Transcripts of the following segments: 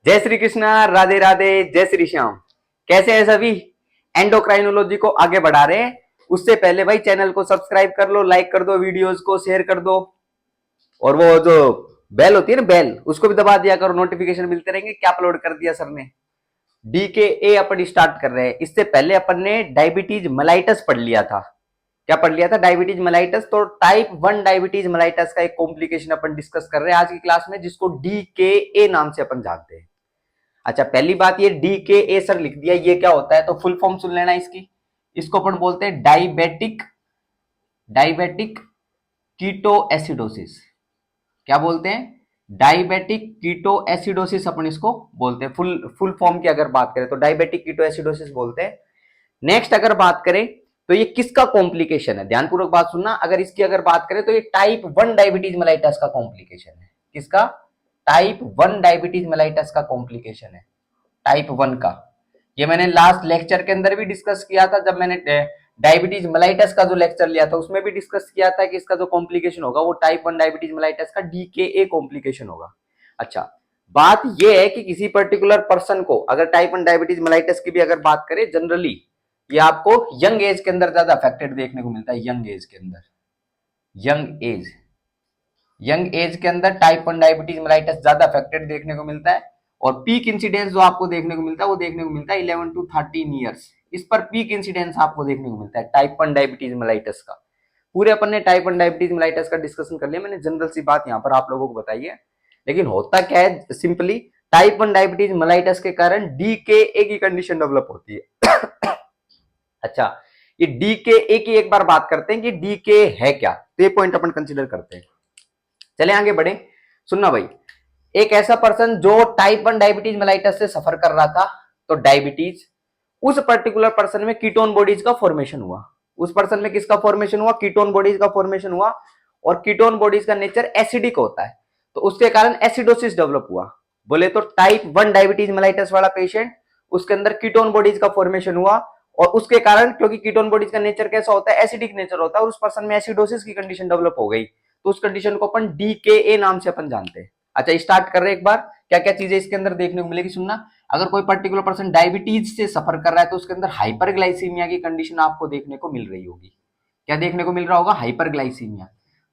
जय श्री कृष्णा, राधे राधे, जय श्री श्याम। कैसे हैं सभी? एंडोक्राइनोलॉजी को आगे बढ़ा रहे हैं। उससे पहले भाई चैनल को सब्सक्राइब कर लो, लाइक कर दो, वीडियोस को शेयर कर दो, और वो जो बेल होती है ना, बेल, उसको भी दबा दिया करो, नोटिफिकेशन मिलते रहेंगे क्या अपलोड कर दिया सर ने। डी के ए अपन स्टार्ट कर रहे हैं। इससे पहले अपन ने डायबिटीज मेलाइटस पढ़ लिया था। क्या पढ़ लिया था? Diabetes mellitus. तो टाइप 1 डायबिटीज मेलाइटस का एक कॉम्प्लिकेशन अपन डिस्कस कर रहे हैं आज की क्लास में, जिसको डी के ए नाम से अपन जानते हैं। अच्छा, पहली बात ये डी के ए सर लिख दिया, ये क्या होता है? तो फुल फॉर्म सुन लेना इसकी। इसको अपन बोलते हैं डायबिटिक डायबिटिक कीटो एसिडोसिस। क्या बोलते हैं? डायबिटिक कीटो एसिडोसिस अपन इसको बोलते हैं। फुल फॉर्म की अगर बात करें तो डायबिटिक कीटो एसिडोसिस बोलते हैं। नेक्स्ट अगर बात करें तो ये किसका कॉम्प्लिकेशन है? ध्यानपूर्वक बात सुनना। अगर इसकी अगर बात करें तो ये टाइप 1 डायबिटीज मेलाइटस का कॉम्प्लिकेशन है। किसका? टाइप 1 डायबिटीज मेलाइटस का कॉम्प्लिकेशन है, टाइप 1 का। ये मैंने लास्ट लेक्चर के अंदर भी डिस्कस किया था, जब मैंने डायबिटीज मेलाइटस का जो लेक्चर लिया था उसमें भी डिस्कस किया था कि इसका जो कॉम्प्लिकेशन होगा वो टाइप 1 डायबिटीज मेलाइटस का डीकेए कॉम्प्लिकेशन होगा। अच्छा, बात ये है कि किसी पर्टिकुलर पर्सन को अगर टाइप 1 डायबिटीज मेलाइटस की भी अगर बात करें, जनरली ये आपको यंग एज के अंदर ज्यादा अफेक्टेड देखने को मिलता है। यंग एज के अंदर, यंग एज के अंदर टाइप 1 डायबिटीज मेलाइटस ज्यादा अफेक्टेड देखने को मिलता है। और पीक इंसिडेंस जो आपको देखने को मिलता है वो देखने को मिलता है 11 टू 13 ईयर्स। इस पर पीक इंसिडेंस आपको देखने को मिलता है टाइप 1 डायबिटीज मेलाइटस का। पूरे अपन ने टाइप 1 डायबिटीज मेलाइटस का डिस्कशन कर लिया, मैंने जनरल सी बात यहाँ पर आप लोगों को बताई है। लेकिन होता क्या है, सिंपली टाइप 1 डायबिटीज मेलाइटस के कारण डीकेए की कंडीशन डेवलप होती है। अच्छा, ये डीकेए की एक बार बात करते हैं कि डीके है क्या, तो ये पॉइंट अपन कंसिडर करते हैं। चले आगे बढ़े। सुनना भाई, एक ऐसा पर्सन जो टाइप 1 डायबिटीज मेलाइटस से सफर कर रहा था, तो डायबिटीज, उस पर्टिकुलर पर्सन में कीटोन बॉडीज का फॉर्मेशन हुआ। उस पर्सन में किसका फॉर्मेशन हुआ? कीटोन बॉडीज का फॉर्मेशन हुआ। और कीटोन बॉडीज का नेचर एसिडिक होता है, तो उसके कारण एसिडोसिस डेवलप हुआ। बोले तो टाइप 1 डायबिटीज मेलाइटस वाला पेशेंट, उसके अंदर कीटोन बॉडीज का फॉर्मेशन हुआ, और उसके कारण, क्योंकि कीटोन बॉडीज का नेचर कैसा होता है? एसिडिक नेचर होता है, और उस पर्सन में एसिडोसिस की कंडीशन डेवलप हो गई, तो उस कंडीशन को अपन डीकेए नाम से अपन जानते हैं। अच्छा, स्टार्ट कर रहे हैं एक बार, क्या क्या चीजें इसके अंदर देखने को मिलेगी, सुनना। अगर कोई पर्टिकुलर पर्सन डायबिटीज से सफर कर रहा है तो उसके अंदर हाइपरग्लाइसीमिया की कंडीशन आपको देखने को मिल रही होगी। क्या देखने को मिल रहा होगा? हाइपरग्लाइसीमिया।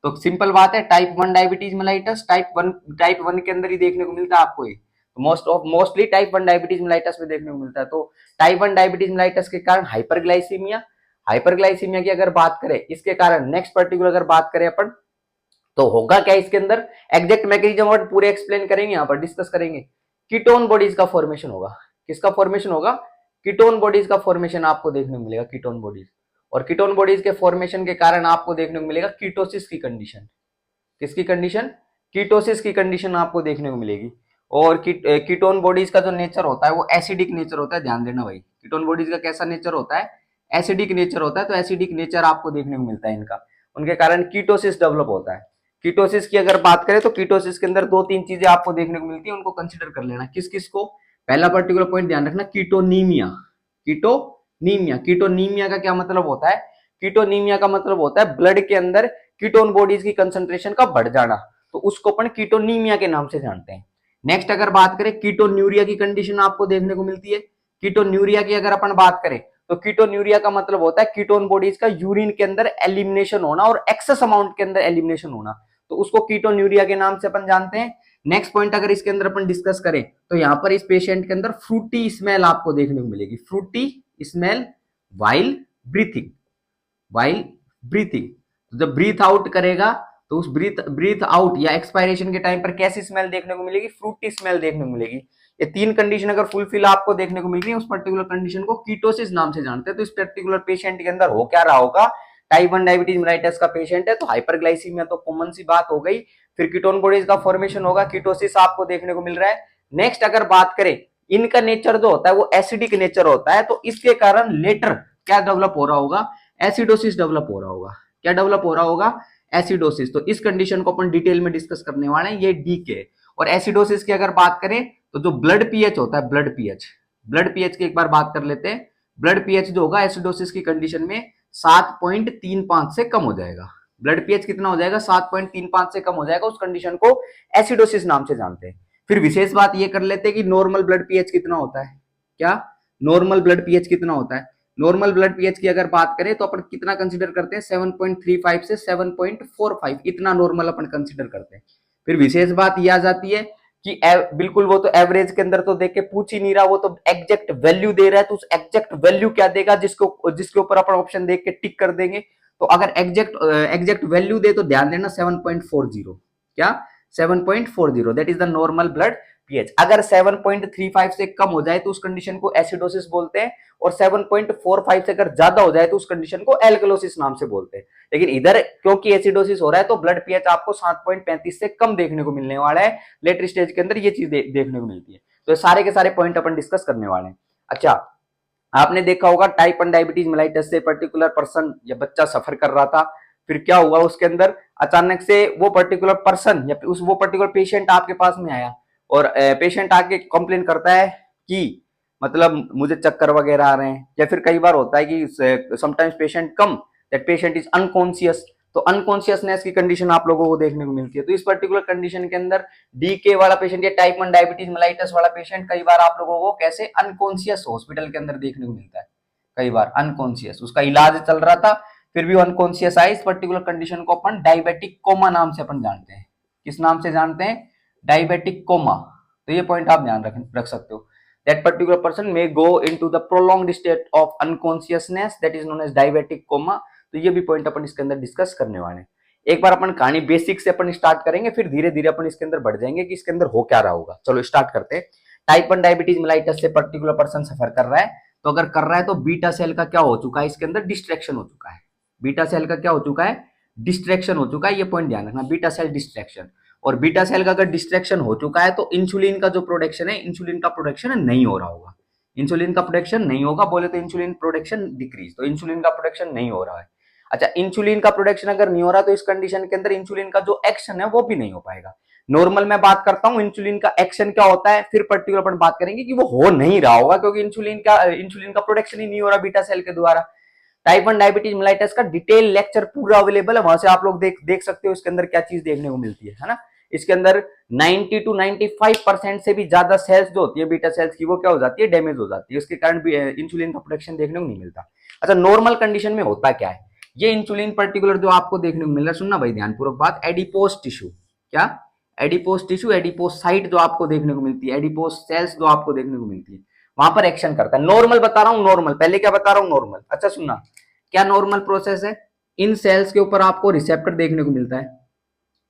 तो सिंपल बात है, टाइप 1 डायबिटीज मेलाइटस टाइप 1 के अंदर ही देखने को मिलता है आपको ये। तो मोस्टली टाइप 1 डायबिटीज मेलाइटस में देखने को मिलता है। तो टाइप 1 डायबिटीज मेलाइटस के कारण हाइपरग्लाइसीमिया की अगर बात करें, इसके कारण नेक्स्ट पर्टिकुलर अगर बात करें अपन, तो होगा क्या इसके अंदर? एग्जैक्ट मैकेनिज्म और पूरे एक्सप्लेन करेंगे, यहां पर डिस्कस करेंगे। कीटोन बॉडीज का फॉर्मेशन होगा। किसका फॉर्मेशन होगा? कीटोन बॉडीज का फॉर्मेशन आपको देखने को मिलेगा, कीटोन बॉडीज। और कीटोन बॉडीज के फॉर्मेशन के कारण आपको देखने को मिलेगा कीटोसिस की कंडीशन। किसकी कंडीशन? कीटोसिस की कंडीशन आपको देखने को मिलेगी। और कीटोन बॉडीज का जो नेचर होता है वो एसिडिक नेचर होता है। ध्यान देना भाई, कीटोन बॉडीज का कैसा नेचर होता है? एसिडिक नेचर होता है। तो एसिडिक नेचर आपको देखने को मिलता है इनका, उनके कारण कीटोसिस डेवलप होता है। कीटोसिस की अगर बात करें तो कीटोसिस के अंदर दो तीन चीजें आपको देखने को मिलती है, उनको कंसिडर कर लेना। किस किस को? पहला पर्टिकुलर पॉइंट ध्यान रखना, कीटोनीमिया। कीटोनीमिया का क्या मतलब होता है? कीटोनीमिया का मतलब होता है ब्लड के अंदर कीटोन बॉडीज की कंसंट्रेशन का बढ़ जाना, तो उसको अपन कीटोनीमिया के नाम से जानते हैं। नेक्स्ट अगर बात करें, कीटोन्यूरिया की कंडीशन आपको देखने को मिलती है। कीटोन्यूरिया की अगर अपन बात करें तो कीटोन्यूरिया का मतलब होता है कीटोन बॉडीज का यूरिन के अंदर एलिमिनेशन होना और एक्सेस अमाउंट के अंदर एलिमिनेशन होना, तो उसको कीटोन्यूरिया के नाम से अपन जानते हैं। नेक्स्ट पॉइंट अगर इसके अंदर अपन डिस्कस करें तो यहां पर इस पेशेंट के अंदर फ्रूटी स्मेल आपको देखने को मिलेगी। Frooti smell while breathing. जब ब्रीथ आउट करेगा तो उस ब्रीथ आउट या एक्सपायरेशन के टाइम पर कैसी स्मेल देखने को मिलेगी? फ्रूटी स्मेल देखने को मिलेगी। ये तीन कंडीशन अगर फुलफिल आपको देखने को मिल रही है, उस पर्टिकुलर कंडीशन को कीटोसिस नाम से जानते हैं। तो इस पर्टिकुलर पेशेंट के अंदर हो क्या रहा होगा? टाइप 1 डायबिटीज मेलाइटस का पेशेंट है, तो हाइपरग्लाइसीमिया तो कॉमन सी बात हो गई। फिर कीटोन बॉडीज का फॉर्मेशन होगा, कीटोसिस आपको देखने को मिल रहा है। नेक्स्ट अगर बात करें, इनका नेचर जो होता है वो एसिडिक नेचर होता है, तो इसके कारण लेटर क्या डेवलप हो रहा होगा? एसिडोसिस डेवलप हो रहा होगा। क्या डेवलप हो रहा होगा? एसिडोसिस। तो इस कंडीशन को अपन डिटेल में डिस्कस करने वाले हैं, ये डी के। और एसिडोसिस की अगर बात करें तो जो ब्लड पीएच होता है, ब्लड पीएच की एक बार बात कर लेते हैं। ब्लड पीएच जो होगा एसिडोसिस की कंडीशन में 7.35 से कम हो जाएगा। ब्लड पीएच कितना हो जाएगा? 7.35 से कम हो जाएगा। उस कंडीशन को एसिडोसिस नाम से जानते हैं। फिर विशेष बात ये कर लेते हैं कि नॉर्मल ब्लड पीएच कितना होता है। क्या नॉर्मल ब्लड पीएच कितना होता है? नॉर्मल ब्लड पीएच की अगर बात करें तो अपन कितना कंसीडर करते हैं? 7.35 से 7.45, इतना नॉर्मल अपन कंसीडर करते हैं। फिर विशेष बात यह आ जाती है कि बिल्कुल वो तो एवरेज के अंदर तो देख के पूछ ही नहीं रहा, वो तो एग्जैक्ट वैल्यू दे रहा है, तो उस एग्जैक्ट वैल्यू क्या देगा जिसके ऊपर अपन ऑप्शन देख के टिक कर देंगे। तो अगर एग्जैक्ट वैल्यू दे तो ध्यान देना 7.40, क्या 7.40, that is the normal blood pH. अगर 7.35 से कम हो जाए तो उस कंडीशन को एसिडोसिस बोलते हैं, और 7.45 से अगर ज्यादा हो जाए तो उस कंडीशन को एल्कलोसिस नाम से बोलते हैं। लेकिन इधर क्योंकि एसिडोसिस हो रहा है तो ब्लड पीएच आपको 7.35 से कम देखने को मिलने वाला है। लेटर स्टेज के अंदर ये चीज देखने को मिलती है। तो सारे के सारे पॉइंट अपन डिस्कस करने वाले हैं। अच्छा, आपने देखा होगा टाइप 1 डायबिटीज मेलाइटस से पर्टिकुलर पर्सन या बच्चा सफर कर रहा था, फिर क्या हुआ उसके अंदर अचानक से वो पर्टिकुलर पर्सन या वो पर्टिकुलर पेशेंट आपके पास में आया, और पेशेंट आके कंप्लेन करता है कि मतलब मुझे चक्कर वगैरह आ रहे हैं, या फिर कई बार होता है कि sometimes patient come that patient is unconscious, तो अनकॉन्शियसनेस की कंडीशन आप लोगों को देखने को मिलती है। तो इस पर्टिकुलर कंडीशन के अंदर डीके वाला पेशेंट या टाइप 1 डायबिटीज मेलाइटस वाला पेशेंट कई बार आप लोगों को कैसे अनकॉन्शियस हॉस्पिटल के अंदर देखने को मिलता है। कई बार अनकॉन्शियस, उसका इलाज चल रहा था फिर भी अनकॉन्शियस आए। इस पर्टिकुलर कंडीशन को अपन डायबिटिक कोमा नाम से अपन जानते हैं। किस नाम से जानते हैं? Diabetic coma. तो ये पॉइंट आप ध्यान रख सकते हो। That particular person may go into the prolonged state of unconsciousness that is known as diabetic coma। तो ये भी पॉइंट अपन इसके अंदर डिस्कस करने वाले हैं। एक बार अपन कहानी बेसिक से अपन स्टार्ट करेंगे, फिर धीरे धीरे अपन इसके अंदर बढ़ जाएंगे कि इसके अंदर हो क्या रहा होगा। चलो स्टार्ट करते हैं। टाइप 1 डायबिटीज मेलाइटस से पर्टिकुलर पर्सन सफर कर रहा है, तो अगर कर रहा है तो बीटा सेल का क्या हो चुका है? इसके अंदर डिस्ट्रैक्शन हो चुका है। बीटा सेल का क्या हो चुका है? डिस्ट्रैक्शन हो चुका है। ये पॉइंट ध्यान रखना, बीटा सेल डिस्ट्रैक्शन। और बीटा सेल का अगर डिस्ट्रैक्शन हो चुका है तो इंसुलिन का जो प्रोडक्शन है, इंसुलिन का प्रोडक्शन नहीं हो रहा होगा। इंसुलिन का प्रोडक्शन नहीं होगा, बोले तो इंसुलिन प्रोडक्शन डिक्रीज, तो इंसुलिन का प्रोडक्शन नहीं हो रहा है। अच्छा, इंसुलिन का प्रोडक्शन अगर नहीं हो रहा तो इस कंडीशन के अंदर इंसुलिन का जो एक्शन है वो भी नहीं हो पाएगा। नॉर्मल मैं बात करता हूं इंसुलिन का एक्शन क्या होता है, फिर पर्टिकुलर अपन बात करेंगे कि वो हो नहीं रहा होगा क्योंकि इंसुलिन का प्रोडक्शन ही नहीं हो रहा बीटा सेल के द्वारा। टाइप 1 डायबिटीज मेलाइटस का डिटेल लेक्चर पूरा अवेलेबल है, वहां से आप लोग देख सकते हो इसके अंदर क्या चीज देखने को मिलती है ना। इसके अंदर 90 to 95% से भी ज्यादा सेल्स जो होती है बीटा सेल्स की, वो क्या हो जाती है? डैमेज हो जाती है। उसके कारण भी इंसुलिन का प्रोडक्शन देखने को नहीं मिलता। अच्छा, नॉर्मल कंडीशन में होता क्या है? ये इंसुलिन पर्टिकुलर जो आपको देखने को मिल रहा है, सुनना भाई ध्यानपूर्वक बात, एडिपोस टिश्यू, क्या एडिपोस टिश्यू, एडिपोस साइट जो आपको देखने को मिलती है, एडिपोस सेल्स जो आपको देखने को मिलती है, वहां पर एक्शन करता है। नॉर्मल बता रहा हूं, नॉर्मल। पहले क्या बता रहा हूं? नॉर्मल। अच्छा सुनना, क्या नॉर्मल प्रोसेस है? इन सेल्स के ऊपर आपको रिसेप्टर देखने को मिलता है,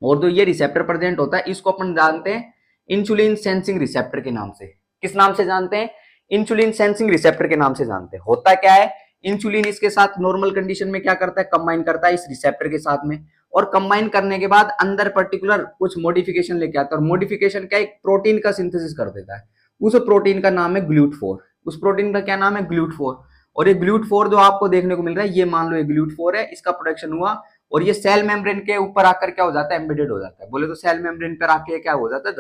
और जो ये रिसेप्टर प्रेजेंट होता है इसको अपन जानते हैं इंसुलिन सेंसिंग रिसेप्टर के नाम से। किस नाम से जानते हैं? इंसुलिन सेंसिंग रिसेप्टर के नाम से जानते हैं। होता क्या है, इंसुलिन इसके साथ नॉर्मल कंडीशन में क्या करता है? कंबाइन करता है इस रिसेप्टर के साथ में, और कंबाइन करने के बाद अंदर पर्टिकुलर कुछ मॉडिफिकेशन लेके आता है। और मॉडिफिकेशन क्या, एक प्रोटीन का सिंथेसिस कर देता है। उस प्रोटीन का नाम है GLUT4। उस प्रोटीन का क्या नाम है? GLUT4। और ये GLUT4 जो आपको देखने को मिल रहा है, ये मान लो ये GLUT4 है, इसका प्रोडक्शन हुआ और ये सेल मेम्ब्रेन के ऊपर आकर क्या हो जाता है? एम्बेडेड हो जाता है। बोले तो सेल मेम्ब्रेन पर आके क्या हो जाता है?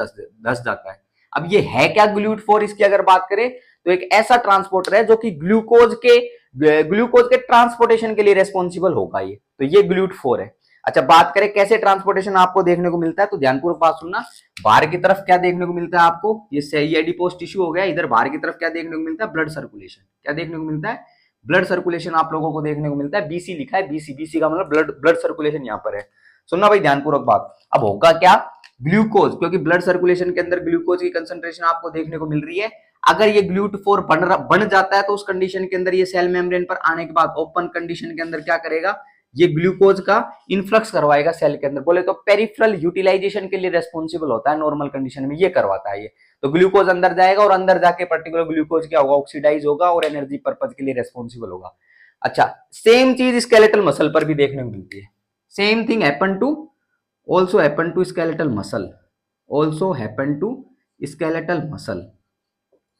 धस जाता है। अब ये है क्या GLUT4? इसकी अगर बात करें तो एक ऐसा ट्रांसपोर्टर है जो कि ग्लूकोज के ट्रांसपोर्टेशन के लिए रेस्पॉन्सिबल होगा ये, तो ये GLUT4 है। अच्छा, बात करें कैसे ट्रांसपोर्टेशन आपको देखने को मिलता है, तो ध्यानपूर्वक बात सुनना। बाहर की तरफ क्या देखने को मिलता है आपको? ये एडिपोस टिश्यू हो गया। इधर बाहर की तरफ क्या देखने को मिलता है? Blood circulation. क्या देखने को मिलता है? ब्लड सर्कुलेशन आप लोगों को देखने को मिलता है। बीसी लिखा है, बीसी का मतलब ब्लड सर्कुलेशन यहाँ पर है। सुनना भाई ध्यानपूर्वक बात। अब होगा क्या? ग्लूकोज, क्योंकि ब्लड सर्कुलेशन के अंदर ग्लूकोज की कंसंट्रेशन आपको देखने को मिल रही है। अगर ये GLUT4 बन जाता है तो उस कंडीशन के अंदर ये सेल मेम्ब्रेन पर आने के बाद ओपन कंडीशन के अंदर क्या करेगा? ये ग्लूकोज का इन्फ्लक्स करवाएगा सेल के अंदर। बोले तो पेरिफेरल यूटिलाइजेशन के लिए रेस्पॉन्सिबल होता है नॉर्मल कंडीशन में, ये करवाता है ये। तो ग्लूकोज अंदर जाएगा और अंदर जाके पर्टिकुलर ग्लूकोज क्या होगा? ऑक्सीडाइज होगा और एनर्जी पर्पज के लिए रेस्पॉन्सिबल होगा। अच्छा, सेम चीज स्केलेटल मसल पर भी देखने को मिलती है। Same thing also happen to skeletal muscle, also happen to skeletal muscle,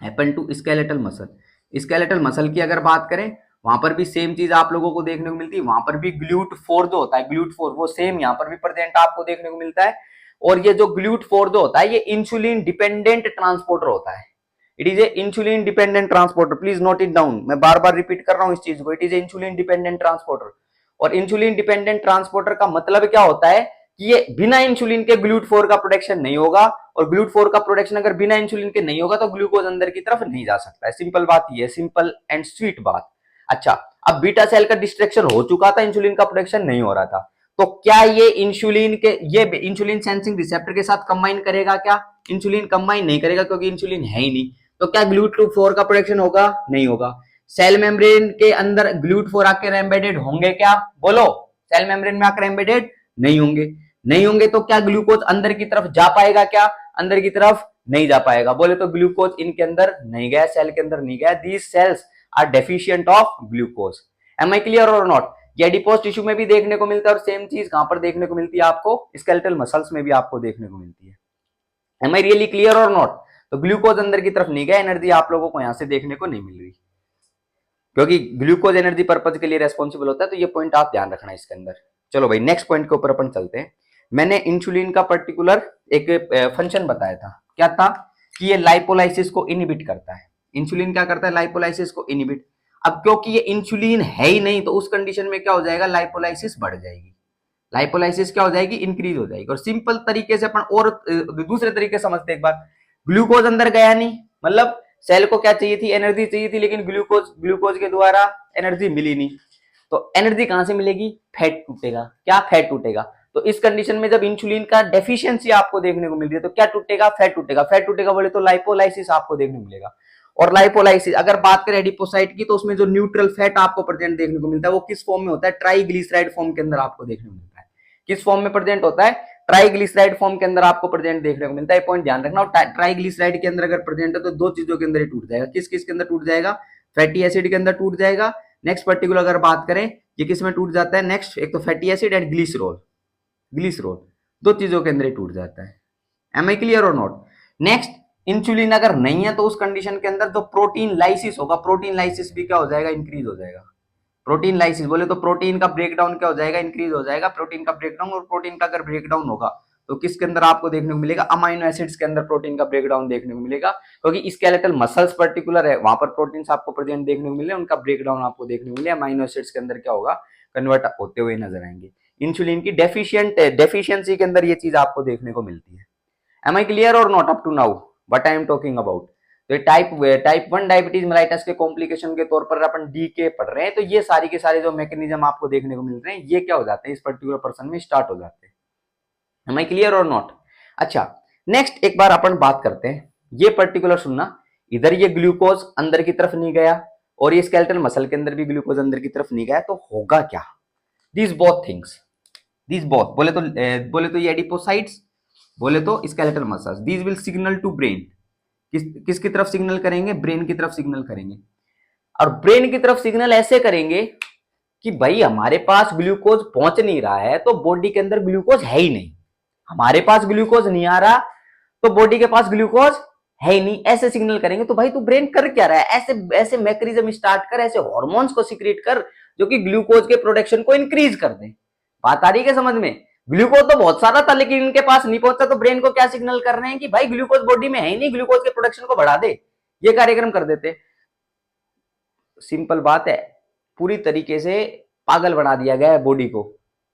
happen to skeletal muscle। skeletal muscle की अगर बात करें, वहां पर भी सेम चीज आप लोगों को देखने को मिलती है। वहां पर भी GLUT4 जो होता है, GLUT4 वो सेम यहाँ पर भी प्रेजेंट आपको देखने को मिलता है। और ये जो GLUT4 जो होता है ये इंसुलिन डिपेंडेंट ट्रांसपोर्टर होता है। It is a insulin dependent transporter, please note it down. मैं बार बार रिपीट कर रहा हूं इस चीज को, it is a insulin dependent transporter. और इंसुलिन डिपेंडेंट ट्रांसपोर्टर का मतलब क्या होता है कि ये बिना इंसुलिन के GLUT4 का प्रोडक्शन नहीं होगा, और GLUT4 का प्रोडक्शन अगर बिना इंसुलिन के नहीं होगा तो ग्लूकोज अंदर की तरफ नहीं जा सकता है। सिंपल बात ये, सिंपल एंड स्वीट बात। अच्छा, अब बीटा सेल का डिस्ट्रक्शन हो चुका था, इंसुलिन का प्रोडक्शन नहीं हो रहा था, तो क्या ये इंसुलिन सेंसिंग रिसेप्टर के साथ कंबाइन करेगा क्या? इंसुलिन कंबाइन नहीं करेगा, क्योंकि इंसुलिन है ही नहीं। तो क्या GLUT4 का प्रोडक्शन होगा? नहीं होगा। सेल मेम्ब्रेन के अंदर GLUT4 आकर एम्बेडेड होंगे क्या? बोलो, सेल मेम्ब्रेन में आकर एम्बेडेड नहीं होंगे। नहीं होंगे तो क्या ग्लूकोज अंदर की तरफ जा पाएगा क्या? अंदर की तरफ नहीं जा पाएगा। बोले तो ग्लूकोज इनके अंदर नहीं गया, सेल के अंदर नहीं गया। These cells are deficient of glucose. Am I clear or not? ये एडिपोज टिश्यू में भी देखने को मिलता है, और सेम चीज कहां पर देखने को मिलती है आपको? स्केलेटल मसल्स में भी आपको देखने को मिलती है। Am I really clear or not? तो ग्लूकोज अंदर की तरफ नहीं गया, एनर्जी आप लोगों को यहां से देखने को नहीं मिल रही, क्योंकि ग्लूकोज एनर्जी पर्पज के लिए रेस्पॉन्सिबल होता है। तो ये पॉइंट आप ध्यान रखना इसके अंदर। चलो भाई, नेक्स्ट पॉइंट के ऊपर अपन चलते हैं। मैंने इंसुलिन का पर्टिकुलर एक फंक्शन बताया था, क्या था? कि ये लाइपोलाइसिस को इनहिबिट करता है। इंसुलिन क्या करता है? लाइपोलाइसिस को इनहिबिट। अब क्योंकि ये इंसुलिन है ही नहीं, तो उस कंडीशन में क्या हो जाएगा? लाइपोलाइसिस बढ़ जाएगी। लाइपोलाइसिस क्या हो जाएगी? इंक्रीज हो जाएगी। और सिंपल तरीके से अपन और दूसरे तरीके समझते एक बार। ग्लूकोज अंदर गया नहीं, मतलब सेल को क्या चाहिए थी? एनर्जी चाहिए थी, लेकिन ग्लूकोज के द्वारा एनर्जी मिली नहीं। तो एनर्जी कहां से मिलेगी? फैट टूटेगा। क्या? फैट टूटेगा। तो इस कंडीशन में जब इंसुलिन का डेफिशिएंसी आपको देखने को मिल रही है, तो क्या टूटेगा? फैट टूटेगा। फैट टूटेगा बोले तो लाइपोलाइसिस आपको देखने को मिलेगा। और लाइपोलाइसिस अगर बात करें एडिपोसाइट की, तो उसमें जो न्यूट्रल फैट आपको प्रेजेंट देखने को मिलता है, वो किस फॉर्म में होता है? ट्राइग्लिसराइड फॉर्म के अंदर आपको देखने को मिलता है। किस फॉर्म में प्रेजेंट होता है? ट्राइग्लिसराइड फॉर्म के अंदर आपको प्रेजेंट देखने को मिलता है। पॉइंट ध्यान रखना। ट्राइग्लिसराइड के अंदर अगर प्रेजेंट है तो दो चीजों के अंदर ही टूट जाएगा। किस किस के अंदर टूट जाएगा? फैटी एसिड के अंदर टूट जाएगा। नेक्स्ट पर्टिकुलर अगर बात करें, ये किस में टूट जाता है? नेक्स्ट, एक तो फैटी एसिड एंड ग्लिसरॉल, दो चीजों के अंदर ही टूट जाता है। Am I clear or not? Next, insulin अगर नहीं है तो उस कंडीशन के अंदर जो प्रोटीन लाइसिस होगा, प्रोटीन लाइसिस भी क्या हो जाएगा? इंक्रीज हो जाएगा। प्रोटीन लाइसिस बोले तो प्रोटीन का ब्रेकडाउन क्या हो जाएगा? इंक्रीज हो जाएगा। प्रोटीन का ब्रेकडाउन, और प्रोटीन का अगर ब्रेकडाउन होगा तो किसके अंदर आपको देखने को मिलेगा? अमाइनो एसिड्स के अंदर प्रोटीन का ब्रेकडाउन देखने को मिलेगा, क्योंकि स्केलेटल मसल्स पर्टिकुलर है, वहां पर प्रोटीन आपको प्रेजेंट देखने को मिले, उनका ब्रेकडाउन आपको देखने को मिले। अमाइनो एसिड्स के अंदर क्या होगा? कन्वर्ट होते हुए नजर आएंगे। इंसुलिन की डेफिशिएंसी के अंदर ये चीज आपको देखने को मिलती है। Am I clear or not up to now what I am talking about? तो टाइप 1 डायबिटीज मेलाइटस के कॉम्प्लिकेशन के तौर पर अपन डीके पढ़ रहे हैं, तो ये सारी के सारे जो मैकेनिज्म आपको देखने को मिल रहे हैं, ये क्या हो जाते हैं? इस पर्टिकुलर पर्सन में स्टार्ट हो जाते हैं। M I clear or not? अच्छा, नेक्स्ट एक बार अपन बात करते हैं, ये पर्टिकुलर सुनना, इधर ये ग्लूकोज अंदर की तरफ नहीं गया, और ये स्केलेटल मसल के अंदर भी ग्लूकोज अंदर की तरफ नहीं गया, तो होगा क्या? These both things, these both बोले तो ये एडिपोसाइट्स, बोले तो skeletal muscles, these will signal to brain. किसकी तरफ सिग्नल करेंगे? ब्रेन की तरफ सिग्नल करेंगे। और ब्रेन की तरफ सिग्नल ऐसे करेंगे कि भाई हमारे पास ग्लूकोज पहुंच नहीं रहा है, तो बॉडी के अंदर ग्लूकोज है ही नहीं। हमारे पास ग्लूकोज नहीं आ रहा, तो बॉडी के पास ग्लूकोज है ही नहीं, ऐसे सिग्नल करेंगे। तो भाई तू ब्रेन कर क्या रहा है? ऐसे ऐसे मैकेनिज्म स्टार्ट कर, ऐसे हॉर्मोन्स को सीक्रेट कर जो कि ग्लूकोज के प्रोडक्शन को इंक्रीज कर दे। बात आ रही है समझ में? ग्लूकोज तो बहुत सारा था, लेकिन इनके पास नहीं पहुंचा, तो ब्रेन को क्या सिग्नल कर रहे हैं कि भाई ग्लूकोज बॉडी में है ही नहीं, ग्लूकोज के प्रोडक्शन को बढ़ा दे। ये कार्यक्रम कर देते। सिंपल बात है, पूरी तरीके से पागल बना दिया गया है बॉडी को।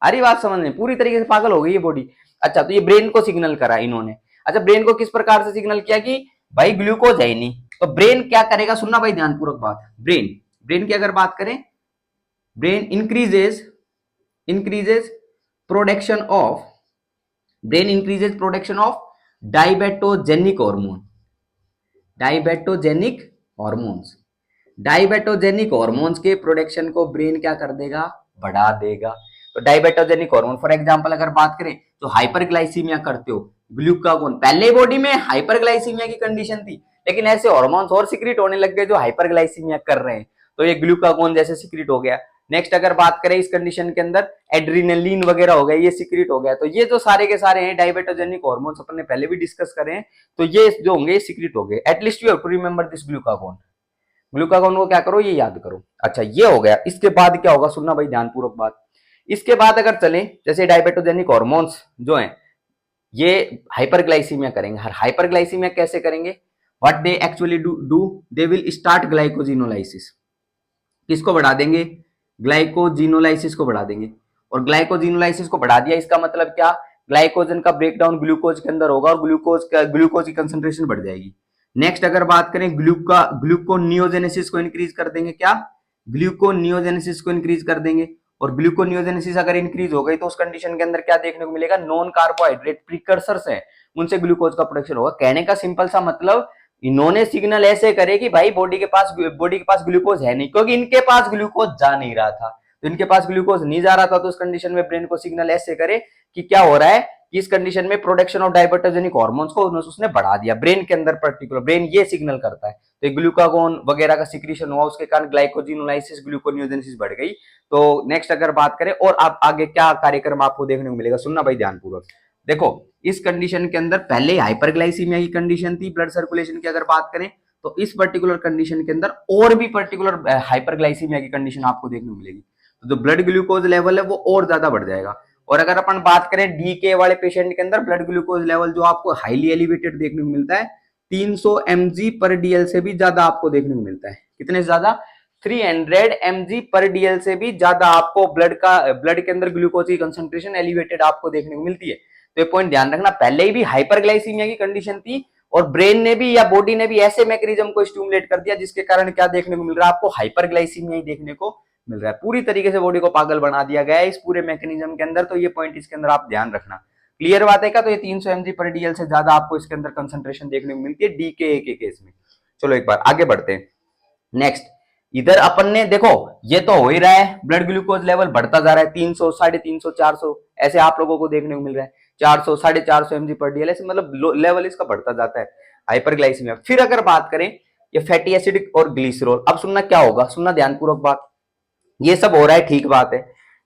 अरे बात समझ में? पूरी तरीके से पागल हो गई है बॉडी। अच्छा, तो ये ब्रेन को सिग्नल करा इन्होंने। अच्छा, ब्रेन को किस प्रकार से सिग्नल किया कि भाई ग्लूकोज है ही नहीं, तो ब्रेन क्या करेगा? सुनना भाई ध्यानपूर्वक बात। ब्रेन की अगर बात करें, brain increases production of diabetogenic hormones के प्रोडक्शन को ब्रेन क्या कर देगा? बढ़ा देगा। तो डाइबेटोजेनिक हार्मोन, फॉर एग्जांपल अगर बात करें तो हाइपरग्लाइसीमिया करते हो, ग्लूकागोन, पहले बॉडी में हाइपरग्लाइसीमिया की कंडीशन थी, लेकिन ऐसे हार्मोन्स और सिक्रीट होने लग गए जो हाइपरग्लाइसीमिया कर रहे हैं, तो ये ग्लूकागोन जैसे सिक्रीट हो गया। नेक्स्ट अगर बात करें इस कंडीशन के अंदर, एड्रीनलिन वगैरह हो गया, ये सिक्रीट हो गया। तो ये जो सारे के सारे हैं डाइबेटोजेनिक हार्मोन्स, अपन ने पहले भी डिस्कस करे हैं, तो ये जो होंगे ये सिक्रीट हो गए। At least you have to remember this glucagon को क्या करो? ये याद करो। अच्छा, ये हो गया। इसके बाद क्या होगा? सुनना भाई ध्यानपूर्वक बात। इसके बाद अगर चले, जैसे डाइबेटोजेनिक हार्मोन्स जो हैं ये हाइपरग्लाइसीमिया करेंगे। हाइपरग्लाइसीमिया कैसे करेंगे? What they actually do, they will start glycogenolysis. किसको बढ़ा देंगे? ग्लाइकोजिनोलाइसिस को बढ़ा देंगे। और ग्लाइकोजिनोलाइसिस को बढ़ा दिया, इसका मतलब क्या? ग्लाइकोजन का ब्रेकडाउन ग्लूकोज के अंदर होगा और ग्लूकोज की कंसंट्रेशन बढ़ जाएगी। नेक्स्ट अगर बात करें ग्लूकोनियोजेनेसिस को इंक्रीज कर देंगे, क्या ग्लूकोनियोजेनेसिस को इंक्रीज कर देंगे। और ग्लूकोनियोजेनेसिस अगर इंक्रीज हो गई तो उस कंडीशन के अंदर क्या देखने को मिलेगा, नॉन कार्बोहाइड्रेट प्रिकर्सर्स है उनसे ग्लूकोज का प्रोडक्शन होगा। कहने का सिंपल सा मतलब इन्होंने सिग्नल ऐसे करे कि भाई बॉडी के पास ग्लूकोज है नहीं, क्योंकि इनके पास ग्लूकोज जा नहीं रहा था। तो इनके पास ग्लूकोज नहीं जा रहा था तो उस कंडीशन में ब्रेन को सिग्नल ऐसे करे कि क्या हो रहा है कि इस कंडीशन में प्रोडक्शन ऑफ डायबर्टोजेनिक हार्मोन्स को उसने बढ़ा दिया ब्रेन के अंदर। पर्टिकुलर ब्रेन ये सिग्नल करता है, तो ग्लूकागोन वगैरह का सिक्रीशन हुआ, उसके कारण ग्लाइकोजिनोलाइसिस ग्लूकोनियोजेनेसिस बढ़ गई। तो नेक्स्ट अगर बात करें और आप आगे क्या कार्यक्रम आपको देखने को मिलेगा, सुनना भाई ध्यानपूर्वक। देखो इस कंडीशन के अंदर पहले हाइपरग्लाइसीमिया की कंडीशन थी ब्लड सर्कुलेशन की अगर बात करें, तो इस पर्टिकुलर कंडीशन के अंदर और भी पर्टिकुलर हाइपरग्लाइसीमिया की कंडीशन आपको देखने को मिलेगी। तो जो ब्लड ग्लूकोज लेवल है वो और ज्यादा बढ़ जाएगा। और अगर अपन बात करें डीके वाले पेशेंट के अंदर ब्लड ग्लूकोज लेवल जो आपको हाईली एलिवेटेड देखने को मिलता है, 300 mg पर डीएल से भी ज्यादा आपको देखने को मिलता है। कितने से ज्यादा, 300 mg पर डीएल से भी ज्यादा आपको ब्लड के अंदर ग्लूकोज की कंसंट्रेशन एलिवेटेड आपको देखने को मिलती है। तो ये पॉइंट ध्यान रखना, पहले ही भी हाइपरग्लाइसीमिया की कंडीशन थी और ब्रेन ने भी या बॉडी ने भी ऐसे मैकेनिज्म को स्टिमुलेट कर दिया जिसके कारण क्या देखने को मिल रहा है आपको, हाइपरग्लाइसीमिया ही देखने को मिल रहा है। पूरी तरीके से बॉडी को पागल बना दिया गया है इस पूरे मैकेनिज्म के अंदर। तो ये पॉइंट इसके अंदर आप ध्यान रखना। क्लियर बात है क्या? तो ये 300 mg पर डीएल से ज्यादा आपको इसके अंदर कंसंट्रेशन देखने को मिलती है डीके के केस में। चलो एक बार आगे बढ़ते हैं। नेक्स्ट इधर अपन ने देखो ये तो हो ही रहा है, ब्लड ग्लूकोज लेवल बढ़ता जा रहा है, 300 350 400 ऐसे आप लोगों को देखने को मिल रहा है, 400 450 mg पर डीएल ऐसे मतलब लेवल इसका बढ़ता जाता है हाइपरग्लाइसीमिया। फिर अगर बात करें ये फैटी एसिड और ग्लिसरॉल, अब सुनना क्या होगा, सुनना ध्यानपूर्वक बात। ये सब हो रहा है ठीक बात है,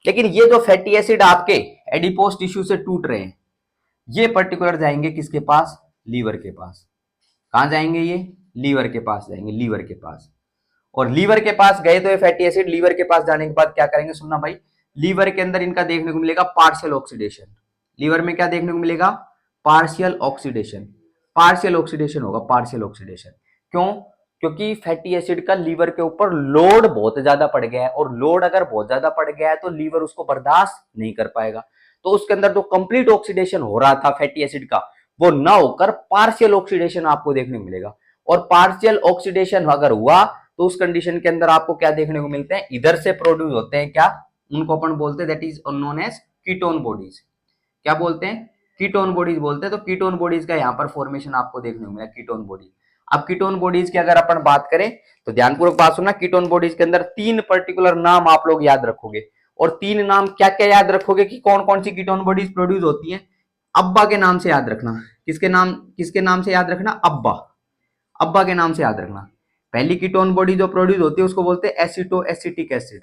लेकिन ये जो फैटी एसिड आपके एडिपोज टिश्यू से टूट रहे हैं ये पर्टिकुलर जाएंगे किसके पास, लीवर के पास। कहां जाएंगे ये, लीवर के पास जाएंगे, लीवर के पास। और लीवर के पास गए तो ये फैटी एसिड लीवर के पास जाने के बाद क्या करेंगे, सुनना भाई, लीवर के अंदर इनका देखने को मिलेगा पार्शियल ऑक्सीडेशन। लीवर में क्या देखने को मिलेगा, पार्शियल ऑक्सीडेशन। पार्शियल ऑक्सीडेशन होगा, पार्शियल ऑक्सीडेशन। क्यों, क्योंकि फैटी एसिड का लीवर के ऊपर लोड बहुत ज्यादा पड़ गया है, और लोड अगर बहुत ज्यादा पड़ गया है तो लीवर उसको बर्दाश्त नहीं कर पाएगा। तो उसके अंदर जो कंप्लीट ऑक्सीडेशन हो रहा था फैटी एसिड का वो ना होकर पार्शियल ऑक्सीडेशन आपको देखने को मिलेगा। और पार्शियल ऑक्सीडेशन अगर हुआ तो उस कंडीशन के अंदर आपको क्या देखने को मिलते हैं, इधर से प्रोड्यूस होते हैं क्या, उनको अपन बोलते हैं that is known as ketone bodies. क्या बोलते हैं, कीटोन बॉडीज बोलते हैं। तो कीटोन बॉडीज का यहाँ पर फॉर्मेशन आपको देखने को मिला, कीटोन बॉडीज। अब कीटोन बॉडीज की अगर अपन बात करें तो ध्यानपूर्वक बात सुनना, कीटोन बॉडीज के अंदर 3 पर्टिकुलर नाम आप लोग याद रखोगे। और 3 नाम क्या क्या याद रखोगे कि कौन कौन सी कीटोन बॉडीज प्रोड्यूस होती हैं, अब्बा के नाम से याद रखना। किसके नाम से याद रखना, अब्बा, अब्बा के नाम से याद रखना। पहली कीटोन बॉडी जो प्रोड्यूस होती है उसको बोलते हैं aceto acetic acid,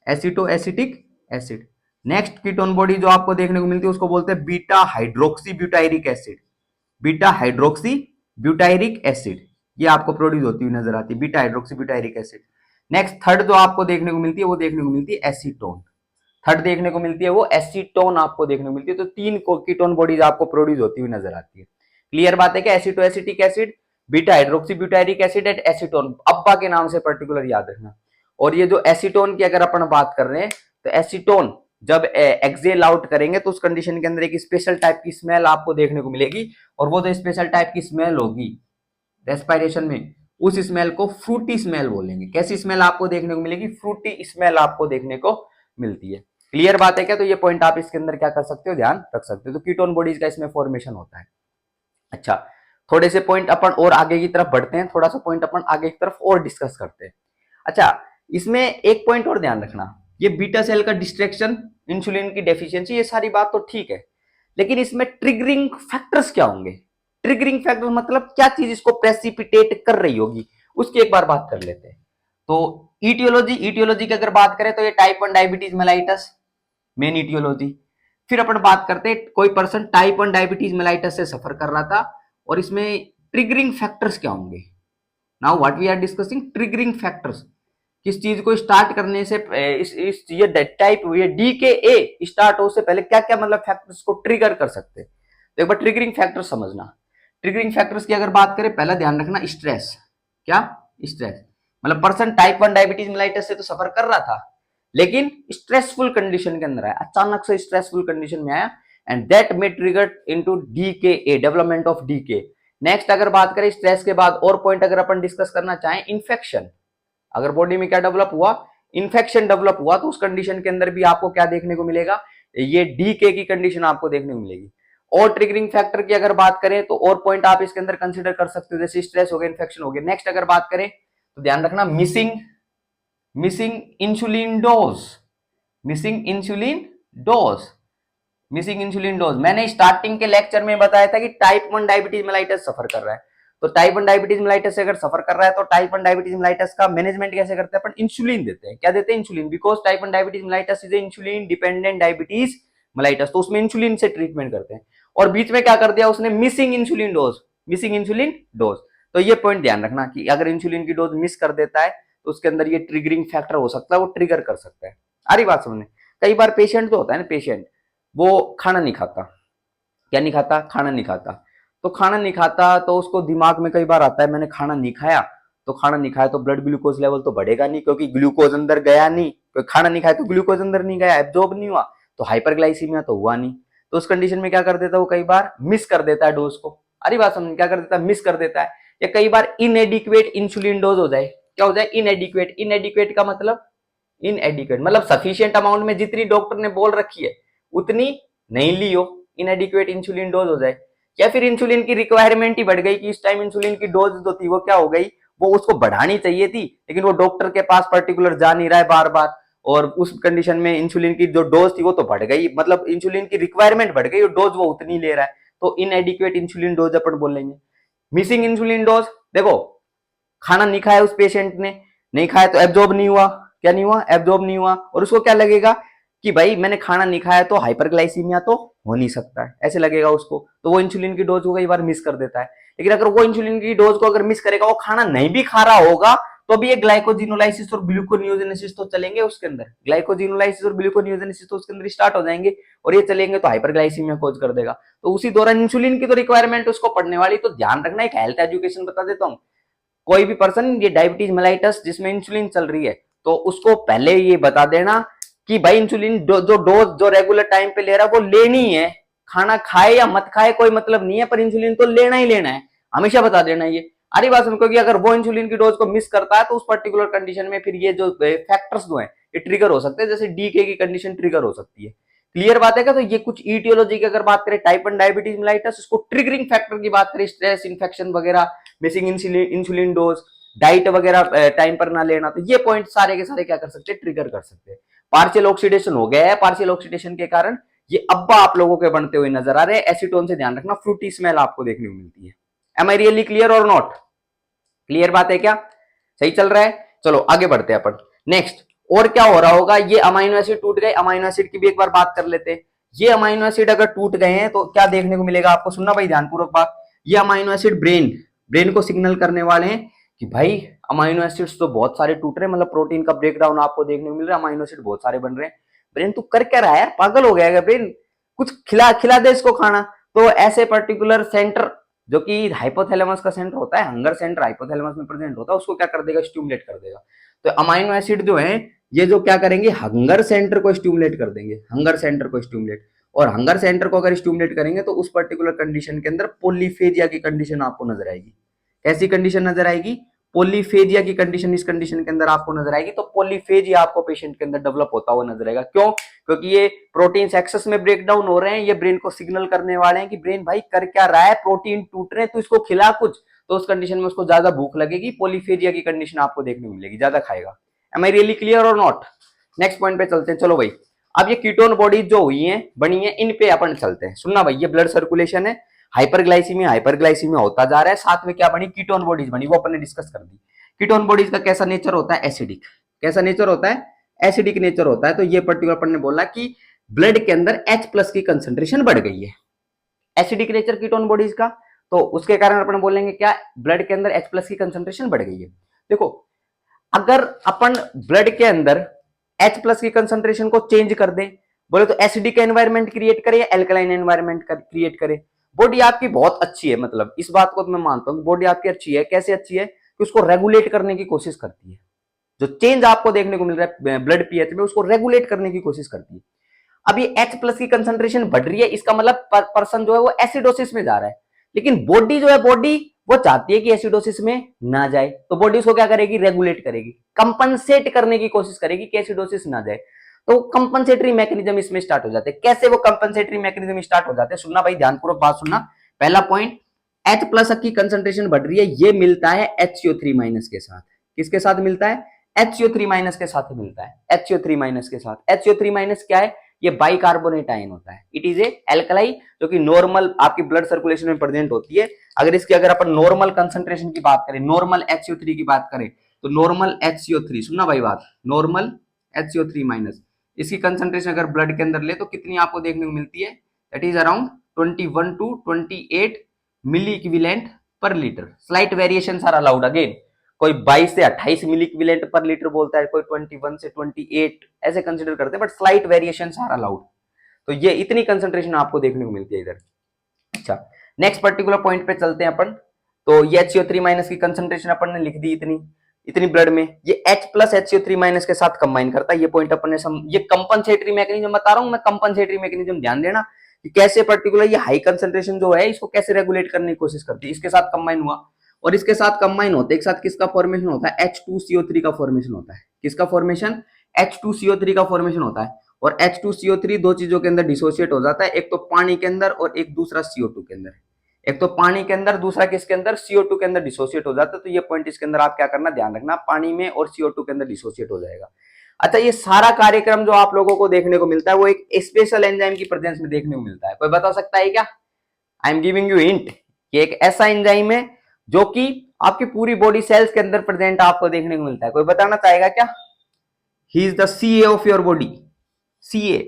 aceto acetic acid. Next ketone body जो आपको देखने को मिलती है उसको बोलते हैं beta hydroxy butyric acid, beta hydroxy butyric acid, ये आपको प्रोड्यूस होती हुई नजर आती है, beta hydroxy butyric acid. Next third जो आपको देखने को मिलती है वो देखने को मिलती है एसीटोन, थर्ड देखने को मिलती है वो एसीटोन आपको देखने को मिलती है। तो 3 कीटोन बॉडीज आपको प्रोड्यूस होती हुई नजर आती है। क्लियर बात है क्या, aceto acetic acid, beta hydroxy butyric acid and acetone, अब्बा के नाम से पर्टिकुलर याद रखना। और ये जो एसीटोन की अगर अपन बात कर रहे हैं तो एसीटोन जब एक्सेल आउट करेंगे तो उस कंडीशन के अंदर एक स्पेशल टाइप की स्मेल आपको देखने को मिलेगी। और वो जो स्पेशल टाइप की स्मेल होगी रेस्पिरेशन में, उस स्मेल को फ्रूटी स्मेल बोलेंगे। कैसी स्मेल आपको देखने को मिलेगी, फ्रूटी स्मेल आपको देखने को मिलती है। क्लियर बात है क्या? तो ये पॉइंट आप इसके अंदर क्या कर सकते हो, ध्यान रख सकते हो। तो कीटोन बॉडीज का इसमें फॉर्मेशन होता है। अच्छा, थोड़े से पॉइंट अपन और आगे की तरफ बढ़ते हैं, थोड़ा सा पॉइंट अपन आगे की तरफ और डिस्कस करते हैं। अच्छा, इसमें एक पॉइंट और ध्यान रखना, ये बीटा सेल का डिस्ट्रैक्शन, इंसुलिन की डेफिशिएंसी, ये सारी बात तो ठीक है, लेकिन इसमें ट्रिगरिंग फैक्टर्स क्या होंगे। ट्रिगरिंग फैक्टर मतलब क्या चीज इसको प्रेसिपिटेट कर रही होगी, उसकी एक बार बात कर लेते हैं। तो ईटियोलॉजी की अगर बात करें तो ये type 1 diabetes mellitus main etiology. फिर अपन बात करते हैं कोई पर्सन टाइप 1 डायबिटीज मेलाइटस से सफर कर रहा था और इसमें ट्रिगरिंग फैक्टर्स क्या होंगे। Now what we are discussing, triggering factors. किस चीज को स्टार्ट करने से ये टाइप ये डी के ए स्टार्ट हो से पहले क्या क्या मतलब फैक्टर्स को ट्रिगर कर सकते हैं। तो एक बार ट्रिगरिंग फैक्टर्स समझना। ट्रिगरिंग फैक्टर्स की अगर बात करें, पहला ध्यान रखना स्ट्रेस। क्या, स्ट्रेस मतलब पर्सन टाइप 1 डायबिटीज मेलाइटस से तो सफर कर रहा था लेकिन स्ट्रेसफुल कंडीशन के अंदर आया, अचानक से स्ट्रेसफुल कंडीशन में आया, and that may trigger into DK, development of DK. Next अगर बात करें स्ट्रेस के बाद और पॉइंट अगर अपन डिस्कस करना चाहें, इन्फेक्शन। अगर बॉडी में क्या डेवलप हुआ, इन्फेक्शन डेवलप हुआ, तो उस कंडीशन के अंदर भी आपको क्या देखने को मिलेगा, ये डीके की कंडीशन आपको देखने को मिलेगी। और ट्रिगरिंग फैक्टर की अगर बात करें तो और पॉइंट आप इसके अंदर कंसीडर कर सकते हो, जैसे स्ट्रेस हो गया, इन्फेक्शन हो गया। नेक्स्ट अगर बात करें तो ध्यान रखना missing insulin dose, missing insulin dose, missing insulin dose. मैंने स्टार्टिंग के लेक्चर में बताया था कि टाइप 1 डायबिटीज मेलाइटस सफर कर रहा है, तो टाइप 1 डायबिटीज मेलाइटस से अगर सफर कर रहा है तो टाइप 1 डायबिटीज मेलाइटस का मैनेजमेंट कैसे करते हैं अपन, इंसुलिन देते हैं। क्या देते हैं, insulin, because type 1 diabetes mellitus is insulin dependent diabetes mellitus, तो उसमें इंसुलिन से ट्रीटमेंट करते हैं। और बीच में क्या कर दिया उसने, missing insulin dose, missing insulin dose. तो ये पॉइंट ध्यान रखना कि अगर इंसुलिन की डोज मिस कर देता है तो उसके अंदर ये ट्रिगरिंग फैक्टर हो सकता है, वो ट्रिगर कर सकता है। आ रही बात समझने। कई बार पेशेंट जो होता है ना, पेशेंट वो खाना नहीं खाता, क्या नहीं खाता, खाना नहीं खाता। तो खाना नहीं खाता तो उसको दिमाग में कई बार आता है मैंने खाना नहीं खाया, तो खाना नहीं खाया तो ब्लड ग्लूकोज लेवल तो बढ़ेगा नहीं, क्योंकि ग्लूकोज अंदर गया नहीं, क्योंकि खाना नहीं खाया तो ग्लूकोज अंदर नहीं गया, एब्जॉर्ब नहीं हुआ, तो हाइपरग्लाइसीमिया तो हुआ नहीं। तो उस कंडीशन में क्या कर देता है वो, कई बार मिस कर देता है डोज को। अरे बात समझ, क्या कर देता है, मिस कर देता है। या कई बार इनएडिक्वेट इंसुलिन डोज हो जाए, क्या हो जाए, इनएडिक्वेट। इनएडिक्वेट का मतलब, इनएडिक्वेट मतलब सफिशिएंट अमाउंट में जितनी डॉक्टर ने बोल रखी है उतनी नहीं ली हो, इनएडिक्वेट इंसुलिन डोज हो जाए। या फिर इंसुलिन की रिक्वायरमेंट ही बढ़ गई कि इस टाइम इंसुलिन की डोज जो थी वो क्या हो गई, वो उसको बढ़ानी चाहिए थी, लेकिन वो डॉक्टर के पास पर्टिकुलर जा नहीं रहा है बार बार, और उस कंडीशन में इंसुलिन की जो डोज थी वो तो बढ़ गई, मतलब इंसुलिन की रिक्वायरमेंट बढ़ गई और डोज वो उतनी ले रहा है, तो इनएडिक्वेट इंसुलिन डोज अपन बोलेंगे। मिसिंग इंसुलिन डोज, देखो खाना नहीं खाया उस पेशेंट ने, नहीं खाया तो एब्जॉर्ब नहीं हुआ, क्या नहीं हुआ, एब्जॉर्ब नहीं हुआ, और उसको क्या लगेगा कि भाई मैंने खाना नहीं खाया तो हाइपरग्लाइसीमिया तो हो नहीं सकता है, ऐसे लगेगा उसको, तो वो इंसुलिन की डोज को कई बार मिस कर देता है। लेकिन अगर वो इंसुलिन की डोज को अगर मिस करेगा, वो खाना नहीं भी खा रहा होगा, तो भी ये ग्लाइकोजिनोलाइसिस और ग्लूकोनियोजेनेसिस तो चलेंगे उसके अंदर, ग्लाइकोजिनोलाइसिस और ग्लूकोनियोजेनेसिस तो उसके अंदर स्टार्ट हो जाएंगे, और ये चलेंगे तो हाइपरग्लाइसीमिया कोज कर देगा। तो उसी दौरान इंसुलिन की तो रिक्वायरमेंट उसको पड़ने वाली। तो ध्यान रखना, एक हेल्थ एजुकेशन बता देता हूँ, कोई भी पर्सन ये डायबिटीज मेलाइटस जिसमें इंसुलिन चल रही है, तो उसको पहले ये बता देना कि भाई इंसुलिन जो डोज जो रेगुलर टाइम पे ले रहा है वो लेनी है, खाना खाए या मत खाए कोई मतलब नहीं है, पर इंसुलिन तो लेना ही लेना है, हमेशा बता देना ये। अरे बात समझो, क्योंकि अगर वो इंसुलिन की डोज को मिस करता है तो उस पर्टिकुलर कंडीशन में फिर ये जो फैक्टर्स जो है ये ट्रिगर हो सकते हैं, जैसे डीके की कंडीशन ट्रिगर हो सकती है। क्लियर बात है क्या? तो ये कुछ ईटियोलॉजी की अगर बात करें टाइप 1 डायबिटीज मेलाइटस, इसको ट्रिगरिंग फैक्टर की बात करें, स्ट्रेस, इन्फेक्शन वगैरह, मिसिंग इंसुलिन डोज, डाइट वगैरह टाइम पर ना लेना, तो ये पॉइंट सारे के सारे क्या कर सकते हैं, ट्रिगर कर सकते हैं। पार्शियल ऑक्सीडेशन हो गया है, पार्शियल ऑक्सीडेशन के कारण ये अब्बा आप लोगों के बनते हुए नजर आ रहे हैं। एसीटोन से ध्यान रखना, फ्रूटी स्मेल आपको देखने को मिलती है। Am I really clear or not? Clear बात है क्या? सही चल रहा है? चलो आगे बढ़ते हैं अपन। नेक्स्ट और क्या हो रहा होगा, ये अमाइनो एसिड टूट गए, अमाइनो एसिड की भी एक बार बात कर लेते हैं। ये अमाइनो एसिड अगर टूट गए हैं तो क्या देखने को मिलेगा आपको, सुनना भाई ध्यानपूर्वक बात। ये अमाइनो एसिड ब्रेन को सिग्नल करने वाले हैं कि भाई अमाइनो एसिड्स तो बहुत सारे टूट रहे हैं, मतलब प्रोटीन का ब्रेकडाउन आपको देखने को मिल रहा है, अमाइनो एसिड बहुत सारे बन रहे हैं। ब्रेन तू कर क्या रहा है यार, पागल हो गया है ब्रेन, कुछ खिला खिला दे इसको खाना। तो ऐसे पर्टिकुलर सेंटर जो कि हाइपोथैलेमस का सेंटर होता है, हंगर सेंटर हाइपोथैलेमस में प्रेजेंट होता है, उसको क्या कर देगा, स्टिमुलेट कर देगा। तो अमाइनो एसिड जो है ये जो क्या करेंगे, हंगर सेंटर को स्टिमुलेट कर देंगे, हंगर सेंटर को स्टिमुलेट। और हंगर सेंटर को अगर स्टिमुलेट करेंगे तो उस पर्टिकुलर कंडीशन के अंदर पॉलीफेजिया की कंडीशन आपको नजर आएगी। कैसी कंडीशन नजर आएगी? पॉलीफेजिया की कंडीशन इस कंडीशन के अंदर आपको नजर आएगी। तो पॉलीफेजिया आपको पेशेंट के अंदर डेवलप होता हुआ नजर आएगा। क्यों? क्योंकि ये प्रोटीन एक्सेस में ब्रेक डाउन हो रहे हैं, ये ब्रेन को सिग्नल करने वाले हैं कि ब्रेन भाई कर क्या रहा है, प्रोटीन टूट रहे हैं तो इसको खिला कुछ। तो उस कंडीशन में उसको ज्यादा भूख लगेगी, पॉलीफेजिया की कंडीशन आपको देखने को मिलेगी, ज्यादा खाएगा। M I really clear or not? Next point पे चलते हैं। चलो भाई, अब ये कीटोन बॉडीज जो हुई हैं, बनी है, इन पे अपन चलते हैं। सुनना भाई, ये ब्लड सर्कुलेशन है, हाइपरग्लाइसीमिया होता जा रहा है, साथ में क्या बनी, कीटोन बॉडीज बनी, वो अपन ने डिस्कस कर दी। कीटोन बॉडीज का कैसा नेचर होता है, एसिडिक। कैसा नेचर होता है? एसिडिक नेचर होता है। तो ये पर्टिकुलर अपन ने बोला कि ब्लड के अंदर H+ की कंसेंट्रेशन बढ़ गई है, एसिडिक नेचर कीटोन बॉडीज का। तो उसके कारण अपन बोलेंगे क्या, ब्लड के अंदर H+ की कंसेंट्रेशन बढ़ गई है। देखो, अगर अपन ब्लड के अंदर H+ की कंसेंट्रेशन को चेंज कर दें, बोले तो एसिडिक एनवायरनमेंट क्रिएट करे या एल्कलाइन एनवायरनमेंट क्रिएट करे, बॉडी आपकी बहुत अच्छी है, मतलब इस बात को तो मैं मानता हूं, बॉडी आपकी अच्छी है। कैसे अच्छी है? कि उसको रेगुलेट करने की कोशिश करती है, जो चेंज आपको देखने को मिल रहा है ब्लड पीएच में, उसको रेगुलेट करने की कोशिश करती है। अब ये H प्लस की कंसंट्रेशन बढ़ रही है, इसका मतलब पर्सन जो है वो एसिडोसिस में जा रहा है, लेकिन बॉडी जो है बॉडी वो चाहती है कि एसिडोसिस में ना जाए, तो बॉडी उसको क्या करेगी, रेगुलेट करेगी, कंपनसेट करने की कोशिश करेगी कि एसिडोसिस ना जाए। तो कंपनसेटरी मैकेनिज्म इसमें स्टार्ट हो जाते हैं। कैसे वो कंपनसेटरी मैकेनिज्म स्टार्ट हो जाते हैं, सुनना भाई, ध्यानपूर्वक बात सुनना। पहला पॉइंट, H प्लस की कंसंट्रेशन बढ़ रही है, ये मिलता है HCO3 माइनस के साथ। किसके साथ मिलता है? HCO3 माइनस के साथ मिलता है, HCO3 माइनस के साथ। HCO3 माइनस क्या है? ये बाइकार्बोनेट आयन होता है, इट इज ए एल्कलाई, जो कि नॉर्मल आपकी ब्लड सर्कुलेशन में प्रेजेंट होती है। अगर अपन नॉर्मल कंसंट्रेशन की बात करें, नॉर्मल HCO3 की बात करें, तो नॉर्मल HCO3, सुनना भाई बात, नॉर्मल HCO3 माइनस, इसकी कंसंट्रेशन अगर ब्लड के अंदर ले तो कितनी आपको देखने को मिलती है? That is around 21 to 28 milli equivalent per litre. Slight variation are allowed, again कोई 22 से 28 मिली इक्विवेलेंट पर लीटर बोलता है, कोई 21 से 28 ऐसे कंसीडर करते हैं, but slight variation are allowed. तो ये इतनी कंसंट्रेशन आपको देखने को मिलती है इधर। अच्छा, नेक्स्ट पर्टिकुलर पॉइंट पे चलते हैं अपन। तो ये HCO3 माइनस की कंसंट्रेशन अपन ने लिख दी इतनी इतनी ब्लड में, ये H प्लस HCO3 माइनस के साथ कंबाइन करता है, ये पॉइंट अपन ने ये कंपनसेटरी मैकेनिज्म बता रहा हूं मैं, कंपनसेटरी मैकेनिज्म ध्यान देना कि कैसे पर्टिकुलर ये हाई कंसंट्रेशन जो है इसको कैसे रेगुलेट करने की कोशिश करती है। इसके साथ कंबाइन हुआ, और इसके साथ कंबाइन होते एक साथ किसका फॉर्मेशन होता है? H2CO3 का फॉर्मेशन होता है। किसका फॉर्मेशन? H2CO3 का फॉर्मेशन होता है। और H2CO3 दो चीजों के अंदर डिसोसिएट हो जाता है, एक तो पानी के अंदर और एक दूसरा CO2 के अंदर। एक तो पानी के अंदर, दूसरा किसके अंदर? CO2 के अंदर डिसोसिएट हो जाता है। तो ये पॉइंट इसके अंदर आप क्या करना, ध्यान रखना, पानी में और CO2 के अंदर डिसोसिएट हो जाएगा। अच्छा, ये सारा कार्यक्रम जो आप लोगों को देखने को मिलता है वो एक स्पेशल एंजाइम की प्रेजेंस में देखने को मिलता है। कोई बता सकता है क्या? I am giving you hint, ये एक ऐसा एंजाइम है जो कि आपकी पूरी बॉडी सेल्स के अंदर प्रेजेंट आपको देखने को मिलता है। कोई बताना चाहेगा क्या? He is the CA of your body. CA,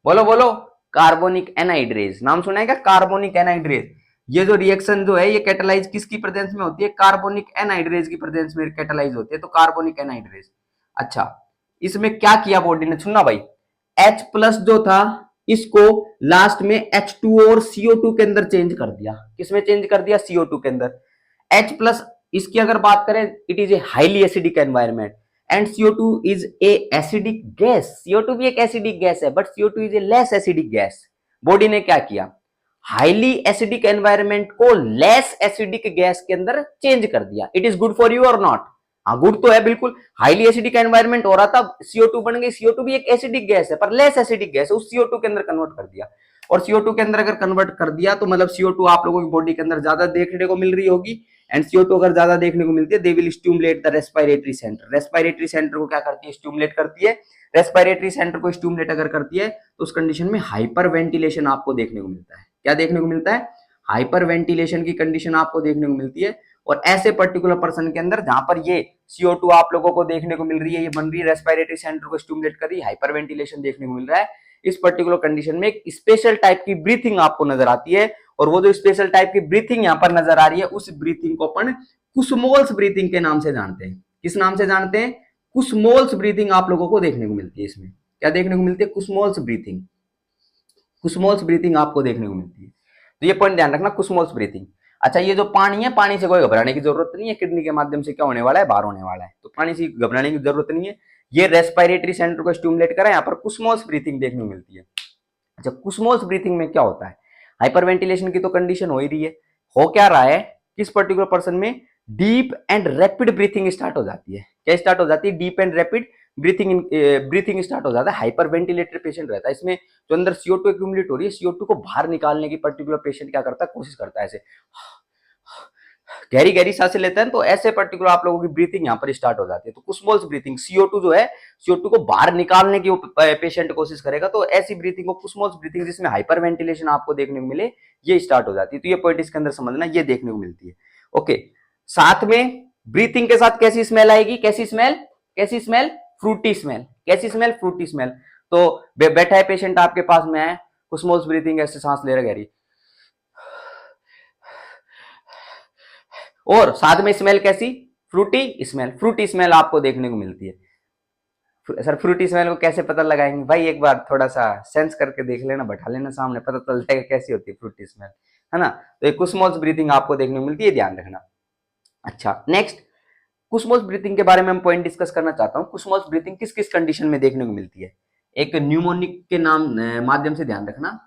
बोलो बोलो। कार्बोनिक एनहाइड्रेज, नाम सुना है क्या? Carbonic anhydrase. ये जो रिएक्शन जो है ये कैटालाइज किसकी प्रेजेंस में होती है? कार्बोनिक एनहाइड्रेज की प्रेजेंस में कैटालाइज होती है, तो कार्बोनिक एनहाइड्रेज। अच्छा, इसमें क्या किया बॉडी ने, सुनना भाई, H प्लस जो था इसको लास्ट में H2 और CO2 के अंदर चेंज कर दिया। किसमें चेंज कर दिया? CO2 के अंदर। H प्लस, इसकी अगर बात करें, it is a highly acidic environment, and CO2 is a acidic gas. CO2 भी एक एसिडिक गैस है, but CO2 is a less acidic gas. Body ने क्या किया? हाईली एसिडिक एनवायरमेंट को लेस एसिडिक गैस के अंदर चेंज कर दिया। It is good for you और नॉट? हाँ, गुड तो है बिल्कुल। हाईली एसिडिक एनवायरमेंट हो रहा था, CO2 बन गई, CO2 भी एक एसिडिक गैस है पर लेस एसिडिक गैस है, उस CO2 के अंदर कन्वर्ट कर दिया। और CO2 के अंदर अगर कन्वर्ट कर दिया तो मतलब CO2 आप लोगों की बॉडी के अंदर ज्यादा देखने को मिल रही होगी, एंड CO2 अगर ज्यादा देखने को मिलती है, they will stimulate the respiratory centre. Respiratory centre को क्या करती है? स्टिमुलेट करती है। रेस्पिरेटरी सेंटर को स्टिमुलेट अगर करती है तो उस कंडीशन में हाइपर वेंटिलेशन आपको देखने को मिलता है। क्या देखने को मिलता है? हाइपर वेंटिलेशन की कंडीशन आपको देखने को मिलती है। और ऐसे पर्टिकुलर पर्सन के अंदर जहां पर ये CO2 आप लोगों को देखने को मिल रही है, ये बन रही है, रेस्पिरेटरी सेंटर को स्टिमुलेट कर रही है, हाइपर वेंटिलेशन देखने को मिल रहा है, इस पर्टिकुलर कंडीशन में एक स्पेशल टाइप की ब्रीथिंग आपको नजर आती है। और वो जो स्पेशल टाइप की ब्रीथिंग यहाँ पर नजर आ रही है, उस ब्रीथिंग को अपन कुसमोल्स ब्रीथिंग के नाम से जानते हैं। किस नाम से जानते हैं? कुसमोल्स ब्रीथिंग आप लोगों को देखने को मिलती है। इसमें क्या देखने को मिलती है? कुसमोल्स ब्रीथिंग। कुसमोल्स ब्रीथिंग आपको देखने को मिलती है, तो ये पॉइंट ध्यान रखना, कुसमोल्स ब्रीथिंग। अच्छा, ये जो पानी है, पानी से कोई घबराने की जरूरत नहीं है, किडनी के माध्यम से क्या होने वाला है? बाहर होने वाला है, तो पानी से घबराने की जरूरत नहीं है। ये रेस्पिरेटरी सेंटर को स्टिमुलेट करा, यहाँ पर कुसमोल्स ब्रीथिंग देखने को मिलती है। अच्छा, कुसमोल्स ब्रीथिंग में क्या होता है? हाइपरवेंटिलेशन की तो कंडीशन हो ही रही है, हो क्या रहा है? किस पर्टिकुलर पर्सन में deep and rapid breathing start हो जाती है। क्या स्टार्ट हो जाती है? Deep and rapid breathing start हो जाता है। हाइपर वेंटिलेटेड पेशेंट रहता है, इसमें जो अंदर CO2 एक्यूमुलेट हो रही है, CO2 को बाहर निकालने की पर्टिकुलर पेशेंट क्या करता है? कोशिश करता है, ऐसे गहरी गहरी सांसें लेते हैं, तो ऐसे पर्टिकुलर आप लोगों की ब्रीथिंग यहाँ पर स्टार्ट हो जाती है। तो कुसमोल्स ब्रीथिंग, CO2 जो है, CO2 को बाहर निकालने की पेशेंट कोशिश करेगा, तो ऐसी ब्रीथिंग को कुसमोल्स ब्रीथिंग, जिसमें हाइपर वेंटिलेशन आपको देखने को मिले, ये स्टार्ट हो जाती है। तो ये पॉइंट इसके अंदर समझना, ये देखने को मिलती है। ओके, साथ में ब्रीथिंग के साथ कैसी स्मेल आएगी? कैसी स्मेल? कैसी स्मेल? Frooti smell. कैसी स्मेल? Frooti smell. तो बैठा है पेशेंट आपके पास में है, कुसमोल्स ब्रीथिंग, ऐसे सांस ले रहा गहरी, और साथ में स्मेल कैसी? Frooti smell. फ्रूटी स्मेल आपको देखने को मिलती है। सर, फ्रूटी स्मेल को कैसे पता लगाएंगे भाई? एक बार थोड़ा सा सेंस करके देख लेना, बैठा लेना सामने, पता चल जाएगा कैसी होती है फ्रूटी स्मेल, है ना? तो एक कुसमोल्स ब्रीथिंग आपको देखने को मिलती है, ध्यान रखना। अच्छा, नेक्स्ट, कुसमोल्स ब्रीथिंग के बारे में हम पॉइंट डिस्कस करना चाहता हूं। कुसमोल्स ब्रीथिंग किस किस कंडीशन में देखने को मिलती है? एक न्यूमोनिक के नाम माध्यम से ध्यान रखना,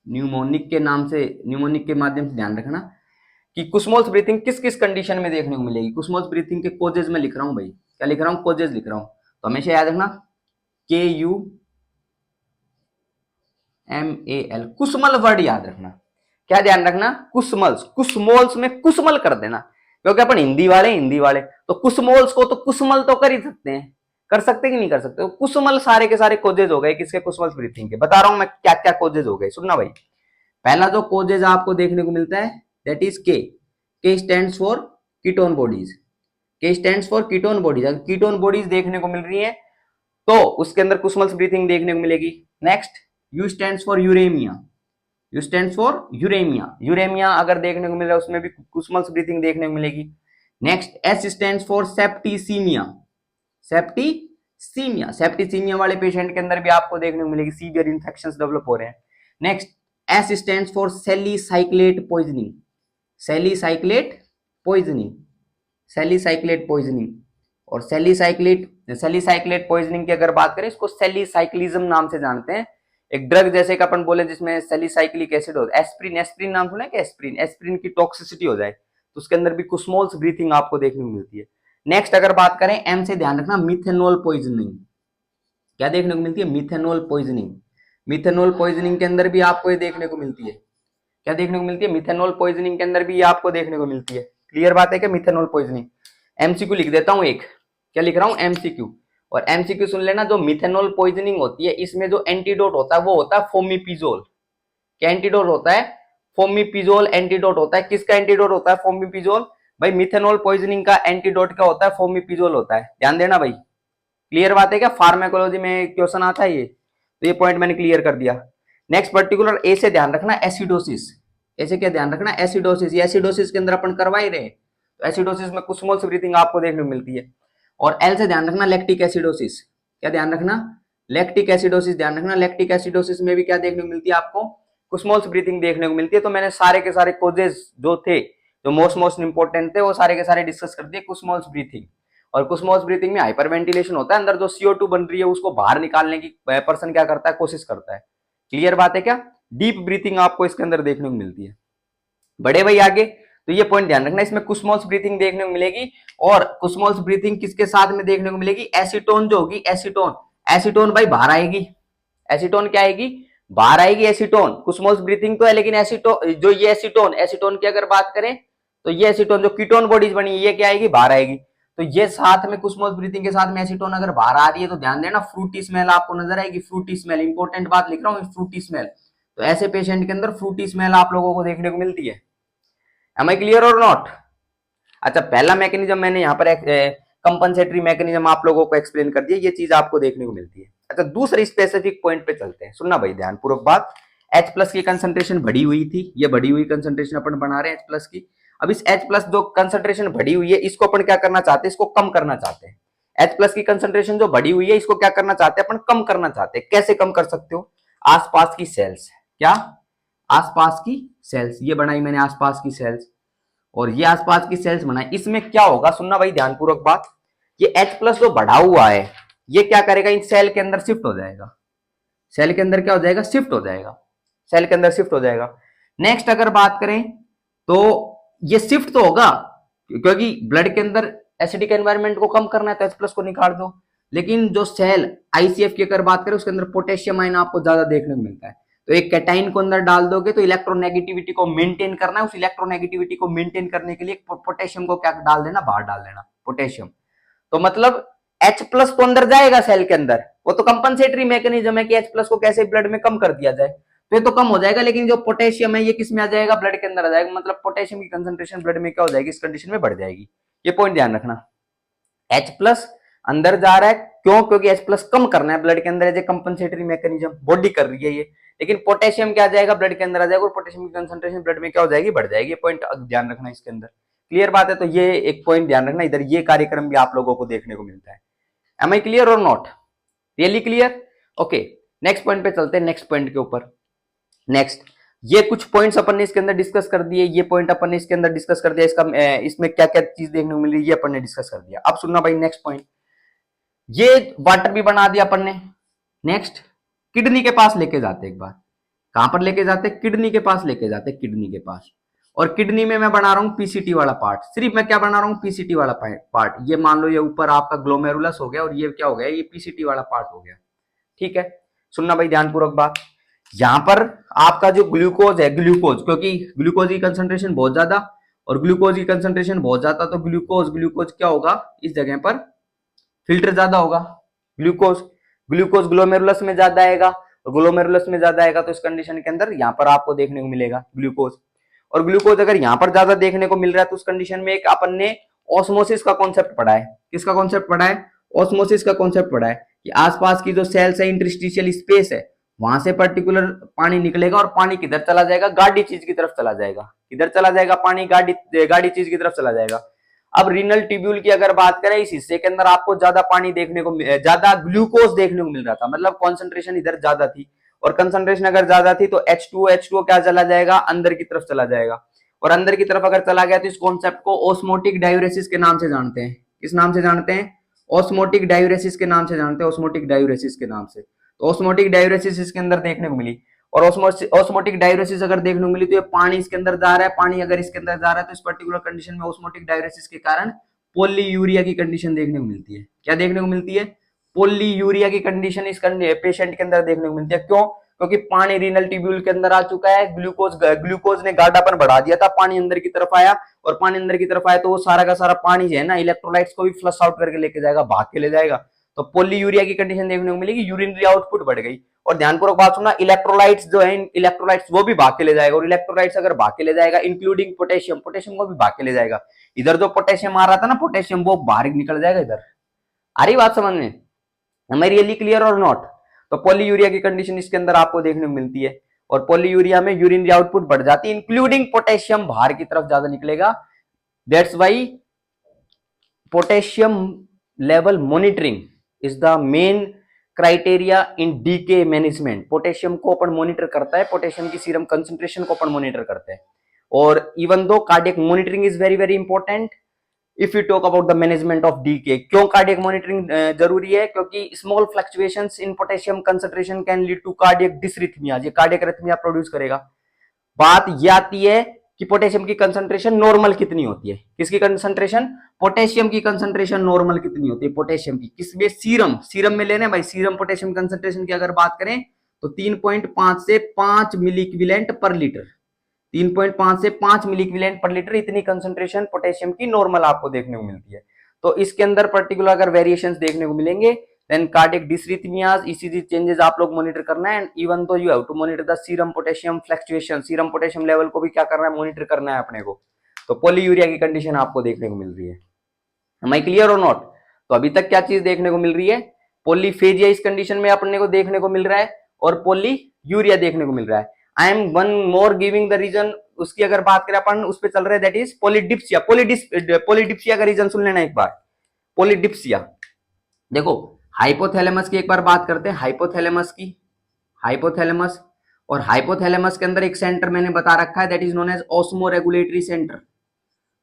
न्यूमोनिक के माध्यम से ध्यान रखना कि कुस्मोल्स ब्रीथिंग किस किस कंडीशन में देखने को मिलेगी। कुस्मोल्स ब्रीथिंग के कोजेज में लिख रहा हूं भाई, क्या लिख रहा हूं, कोजेज लिख रहा हूं, तो हमेशा याद रखना KUMAL, कुस्मल वर्ड याद रखना। क्या ध्यान रखना, कुस्मल्स, कुस्मोल्स में कुस्मल कर देना, क्योंकि अपन हिंदी वाले तो कुस्मोल्स को तो कुस्मल तो कर ही सकते हैं, कर सकते कि नहीं कर सकते, तो कुस्मल सारे के सारे कोजेज हो गए किसके, कुस्मल्स ब्रीथिंग के। बता रहा हूं मैं क्या क्या कोजेज हो गए, सुनना भाई। पहला जो कोजेज आपको देखने को मिलता है दैट इज के स्टैंड्स फॉर कीटोन बॉडीज, के स्टैंड्स फॉर कीटोन बॉडीज। अगर कीटोन बॉडीज देखने को मिल रही है तो उसके अंदर कुस्मल्स ब्रीथिंग देखने को मिलेगी। Next, U stands for uremia, U stands for uremia, uremia अगर देखने को मिल रहा है उसमें भी कुस्मल्स ब्रीथिंग देखने को मिलेगी। Next, S stands for septicaemia, septicaemia, septicaemia वाले पेशेंट के अंदर भी आपको देखने को मिलेगी, सीवियर इन्फेक्शंस डेवलप हो रहे हैं। Next, S stands for salicylate poisoning, salicylate poisoning, salicylate poisoning. और सेलीसाइक्लेट पॉइजनिंग की अगर बात करें, इसको सेलीसाइक्लिज्म नाम से जानते हैं। एक ड्रग जैसे कि अपन बोले जिसमें सेलीसाइक्लिक एसिड होता है, एस्प्रिन, एस्प्रिन नाम सुना है कि एस्प्रिन, एस्प्रिन की टॉक्सिसिटी हो जाए तो उसके अंदर भी कुस्मोल्स ब्रीथिंग आपको देखने को मिलती है। नेक्स्ट अगर बात करें, एम से ध्यान रखना, मिथेनॉल पॉइजनिंग, क्या देखने को मिलती है, मिथेनॉल पॉइजनिंग। मिथेनॉल पॉइजनिंग के अंदर भी आपको ये देखने को मिलती है, क्या देखने को मिलती है, मिथेनॉल पॉइजनिंग के अंदर भी ये आपको देखने को मिलती है। क्लियर बात है क्या, मिथेनॉल पॉइजनिंग। एमसीक्यू लिख देता हूं एक, क्या लिख रहा हूं, एमसीक्यू। और एमसीक्यू सुन लेना, जो मिथेनॉल पॉइजनिंग होती है इसमें जो एंटीडोट होता है वो होता है फोमिपिजोल। क्या एंटीडोट होता है, फोमिपिजोल एंटीडोट होता है। किसका एंटीडोट होता है, फोमिपिजोल। भाई मिथेनॉल पॉइजनिंग का एंटीडोट क्या होता है, फोमिपिजोल होता है, ध्यान देना भाई। क्लियर बात है क्या, फार्माकोलॉजी में क्वेश्चन आता है ये, तो ये पॉइंट मैंने क्लियर कर दिया। नेक्स्ट, पर्टिकुलर ए से ध्यान रखना, एसिडोसिस, ऐसे क्या ध्यान रखना, एसिडोसिस। ये एसिडोसिस के अंदर अपन करवा ही रहे, तो एसिडोसिस में कुस्मोल्स ब्रीथिंग आपको देखने को मिलती है। और एल से ध्यान रखना, लैक्टिक एसिडोसिस, क्या ध्यान रखना, लैक्टिक एसिडोसिस ध्यान रखना। लैक्टिक एसिडोसिस में भी क्या देखने को मिलती है आपको, कुस्मोल्स ब्रीथिंग देखने को मिलती है। तो मैंने सारे के सारे कोजेस जो थे, जो मोस्ट इंपोर्टेंट थे, वो सारे के सारे डिस्कस कर दिए। कुस्मोल्स ब्रीथिंग, और कुस्मोल्स ब्रीथिंग में हाइपर वेंटिलेशन होता है, अंदर जो CO2 बन रही है उसको बाहर निकालने की पर्सन क्या करता है, कोशिश करता है। क्लियर बात है क्या, डीप ब्रीथिंग आपको इसके अंदर देखने को मिलती है। बड़े भाई आगे, तो ये पॉइंट ध्यान रखना, इसमें कुस्मोल्स ब्रीथिंग देखने को मिलेगी। और कुस्मोल्स ब्रीथिंग किसके साथ में देखने को मिलेगी, एसीटोन जो होगी, एसीटोन, एसीटोन भाई बाहर आएगी, एसीटोन क्या आएगी, बाहर आएगी एसीटोन। कुस्मोल्स ब्रीथिंग तो है, लेकिन एसीटोन, जो ये एसीटोन, एसीटोन की अगर बात करें तो ये एसीटोन जो कीटोन बॉडीज बनी ये क्या आएगी, बाहर आएगी। तो ये साथ में कुस्मोल्स ब्रीथिंग के साथ में एसीटोन अगर बाहर आ रही है तो ध्यान देना, फ्रूटी स्मेल आपको नजर आएगी, फ्रूटी स्मेल, इंपॉर्टेंट बात लिख रहा हूँ, फ्रूटी स्मेल। तो ऐसे पेशेंट के अंदर फ्रूटी स्मेल आप लोगों को देखने को मिलती है। Am I clear or not. अच्छा, पहला मैकेनिज्म मैंने यहाँ पर कंपनसेटरी मैकेनिज्म आप लोगों को एक्सप्लेन कर दिया, ये चीज आपको देखने को मिलती है। अच्छा, दूसरे स्पेसिफिक पॉइंट पे चलते हैं, सुनना भाई ध्यानपूर्वक बात। H+ की कंसंट्रेशन बढ़ी हुई थी, ये बढ़ी हुई कंसंट्रेशन अपन बना रहे हैं H+ की। अब इस H+ जो कंसंट्रेशन बढ़ी हुई है इसको अपन क्या करना चाहते हैं, इसको कम करना चाहते हैं। H+ की कंसंट्रेशन जो बढ़ी हुई है इसको क्या करना चाहते हैं, अपन कम करना चाहते हैं। कैसे कम कर सकते हो, आसपास की सेल्स, क्या, आसपास की सेल्स, ये बनाई मैंने आसपास की सेल्स, और ये आसपास की सेल्स बनाई। इसमें क्या होगा, सुनना भाई ध्यानपूर्वक बात, ये H+ जो बढ़ा हुआ है ये क्या करेगा, इन सेल के अंदर शिफ्ट हो जाएगा, सेल के अंदर क्या हो जाएगा, शिफ्ट हो जाएगा, सेल के अंदर शिफ्ट हो जाएगा। नेक्स्ट अगर बात करें तो ये शिफ्ट तो होगा, क्योंकि ब्लड के अंदर एसिडिक एनवायरनमेंट को कम करना है तो H+ को निकाल दो। लेकिन जो सेल ICF की अगर बात करें उसके अंदर पोटेशियम आयन आपको ज्यादा देखने को मिलता है, तो एक कैटाइन को अंदर डाल दोगे तो इलेक्ट्रोनेगेटिविटी को मेंटेन करना है, उस इलेक्ट्रोनेगेटिविटी को मेंटेन करने के लिए पोटेशियम को क्या डाल देना, बाहर डाल देना, पोटेशियम। तो मतलब H+ तो अंदर जाएगा सेल के अंदर, वो तो कंपनसेटरी मैकेनिज्म है कि H+ को कैसे ब्लड में कम कर दिया जाए, तो ये तो कम हो जाएगा। लेकिन जो पोटेशियम है ये किस में आ जाएगा, ब्लड के अंदर आ जाएगा, मतलब पोटेशियम की कंसंट्रेशन ब्लड में क्या हो जाएगी, इस कंडीशन में बढ़ जाएगी। ये पॉइंट ध्यान रखना, H+ अंदर जा रहा है क्यों, क्योंकि H+ कम करना है ब्लड के अंदर, as a compensatory mechanism body कर रही है ये। लेकिन पोटेशियम क्या आ जाएगा, ब्लड के अंदर आ जाएगा, और पोटेशियम की कंसंट्रेशन ब्लड में क्या हो जाएगी, बढ़ जाएगी। ये पॉइंट ध्यान रखना इसके अंदर। क्लियर बात है, तो ये एक पॉइंट ध्यान रखना, इधर ये कार्यक्रम भी आप लोगों को देखने को मिलता है। Am I clear or not, really clear. Okay, next point पे चलते हैं, नेक्स्ट पॉइंट के ऊपर। नेक्स्ट, ये कुछ पॉइंट्स अपन ने इसके अंदर डिस्कस कर दिए, ये पॉइंट अपन ने इसके अंदर डिस्कस कर दिया, इसका इसमें क्या क्या चीज देखने को मिल रही है ये अपन ने डिस्कस कर दिया। अब सुनना भाई नेक्स्ट पॉइंट, ये वाटर भी बना दिया अपन ने, नेक्स्ट किडनी के पास लेके जाते एक बार, कहां पर लेके जाते, किडनी के पास लेके जाते, किडनी के पास। और किडनी में मैं बना रहा हूं पीसीटी वाला पार्ट, सिर्फ मैं क्या बना रहा हूं, पीसीटी वाला पार्ट। ये मान लो ये ऊपर आपका ग्लोमेरुलस हो गया और ये क्या हो गया, ये पीसीटी वाला पार्ट हो गया। ठीक है, सुनना भाई ध्यानपूर्वक बात। यहां पर आपका जो ग्लूकोज है, ग्लूकोज, क्योंकि ग्लूकोज की कंसंट्रेशन बहुत ज्यादा और ग्लूकोज की कंसंट्रेशन बहुत ज्यादा, तो ग्लूकोज ग्लूकोज क्या होगा, इस जगह पर फिल्टर ज्यादा होगा। ग्लूकोज ग्लूकोज ग्लोमेरुलस में ज्यादा आएगा और ग्लोमेरुलस में ज्यादा आएगा तो इस कंडीशन के अंदर यहां पर आपको देखने को मिलेगा ग्लूकोज। और ग्लूकोज अगर यहां पर ज्यादा देखने को मिल रहा है तो उस कंडीशन में एक अपन ने ऑस्मोसिस का कॉन्सेप्ट पढ़ा है। किसका कॉन्सेप्ट पढ़ा है, ऑस्मोसिस का कॉन्सेप्ट पढ़ा है कि आसपास की जो सेल्स है, इंटरस्टिशियल स्पेस है, वहां से पर्टिकुलर पानी निकलेगा और पानी किधर चला जाएगा, गाढ़ी चीज की तरफ चला जाएगा। किधर चला जाएगा पानी, गाढ़ी चीज की तरफ चला जाएगा। अब रीनल ट्यूब्यूल की अगर बात करें, इस हिस्से के अंदर आपको ज्यादा पानी देखने को, ज्यादा ग्लूकोज देखने को मिल रहा था, मतलब कॉन्सेंट्रेशन इधर ज्यादा थी। और कंसंट्रेशन अगर ज्यादा थी तो H2O क्या चला जाएगा, अंदर की तरफ चला जाएगा। और अंदर की तरफ अगर चला गया तो इस कॉन्सेप्ट को ऑस्मोटिक डायूरेसिस के नाम से जानते हैं। किस नाम से जानते हैं, ऑस्मोटिक डायूरेसिस के नाम से जानते हैं, ऑस्मोटिक डायूरेसिस के नाम से। तो ऑस्मोटिक डायूरेसिस इसके अंदर देखने को मिली। और ऑस्मोटिक डायूरेसिस अगर देखने को मिली तो ये पानी इसके अंदर जा रहा है, पानी अगर इसके अंदर जा रहा है तो इस पर्टिकुलर कंडीशन में ऑस्मोटिक डायूरेसिस के कारण पोलीयूरिया की कंडीशन देखने को मिलती है। क्या देखने को मिलती है, पोलीयूरिया की कंडीशन इस पेशेंट के अंदर देखने को मिलती है। क्यों, क्योंकि पानी रीनल ट्यूब्यूल के अंदर आ चुका है, ग्लूकोज ने गाढ़ापन बढ़ा दिया था, पानी अंदर की तरफ आया और पानी अंदर की तरफ आया तो वो सारा का सारा पानी जो है ना, इलेक्ट्रोलाइट्स को भी फ्लश आउट करके लेके जाएगा, भाग के ले जाएगा। तो पोलीयूरिया की कंडीशन देखने को मिलेगी, यूरिनरी आउटपुट बढ़ गई। और ध्यानपूर्वक बात सुनना, इलेक्ट्रोलाइट्स जो है, इलेक्ट्रोलाइट्स वो भी भाग के ले जाएगा। और इलेक्ट्रोलाइट्स अगर भाग के ले जाएगा इंक्लूडिंग पोटेशियम, पोटेशियम को भी भाग के ले जाएगा। इधर जो पोटेशियम आ रहा था ना, पोटेशियम वो बाहर निकल जाएगा इधर। आ रही बात समझ में, am I really clear or not. तो पॉलीयूरिया की कंडीशन इसके अंदर आपको देखने को मिलती है। और पॉलीयूरिया में यूरिनरी आउटपुट बढ़ जाती है, इंक्लूडिंग पोटेशियम बाहर की तरफ ज्यादा निकलेगा। That's why potassium level monitoring is the main criteria in DK management. Potassium को अपन मॉनिटर करता है, पोटेशियम की सीरम कंसंट्रेशन को अपन मॉनिटर करते हैं। और even though cardiac monitoring is very very important if you talk about the management of DK. क्यों कार्डियक मॉनिटरिंग जरूरी है, क्योंकि small fluctuations in potassium concentration can lead to cardiac dysrhythmia, ये कार्डियक रिथमिया प्रोड्यूस करेगा। बात ये आती है कि पोटेशियम की कंसंट्रेशन नॉर्मल कितनी होती है, किसकी कंसंट्रेशन, पोटेशियम की कंसंट्रेशन नॉर्मल कितनी होती है, पोटेशियम की, किसमें, सीरम, सीरम में लेने भाई, सीरम पोटेशियम कंसंट्रेशन की अगर बात करें तो 3.5 से 5 मिली इक्विवेलेंट पर लीटर, 3.5 से 5 मिली इक्विवेलेंट पर लीटर, इतनी कंसंट्रेशन पोटेशियम की नॉर्मल आपको देखने को मिलती है। तो इसके अंदर पर्टिकुलर अगर वेरिएशंस देखने को मिलेंगे, then cardiac dysrhythmias, ECG changes आप लोग मॉनिटर करना है। And even though you have to monitor the serum potassium fluctuation, serum potassium level को भी क्या करना है, मॉनिटर करना है अपने को। तो पॉलीयूरिया की कंडीशन आपको देखने को मिल रही है। Am I clear or not. तो अभी तक क्या चीज देखने को मिल रही है, पॉलीफेजिया इस कंडीशन में अपने को देखने को मिल रहा है और पॉलीयूरिया देखने को मिल रहा है। I am one more giving the reason, उसकी अगर बात करें अपन उस पर चल रहे हैं, दैट इज पॉलीडिप्सिया। पॉलीडिप्सिया का रीजन सुन लेना एक बार। पॉलीडिप्सिया देखो, हाइपोथैलेमस की एक बार बात करते हैं, हाइपोथैलेमस की, हाइपोथैलेमस। और हाइपोथैलेमस के अंदर एक सेंटर मैंने बता रखा है, that is known as osmoregulatory centre.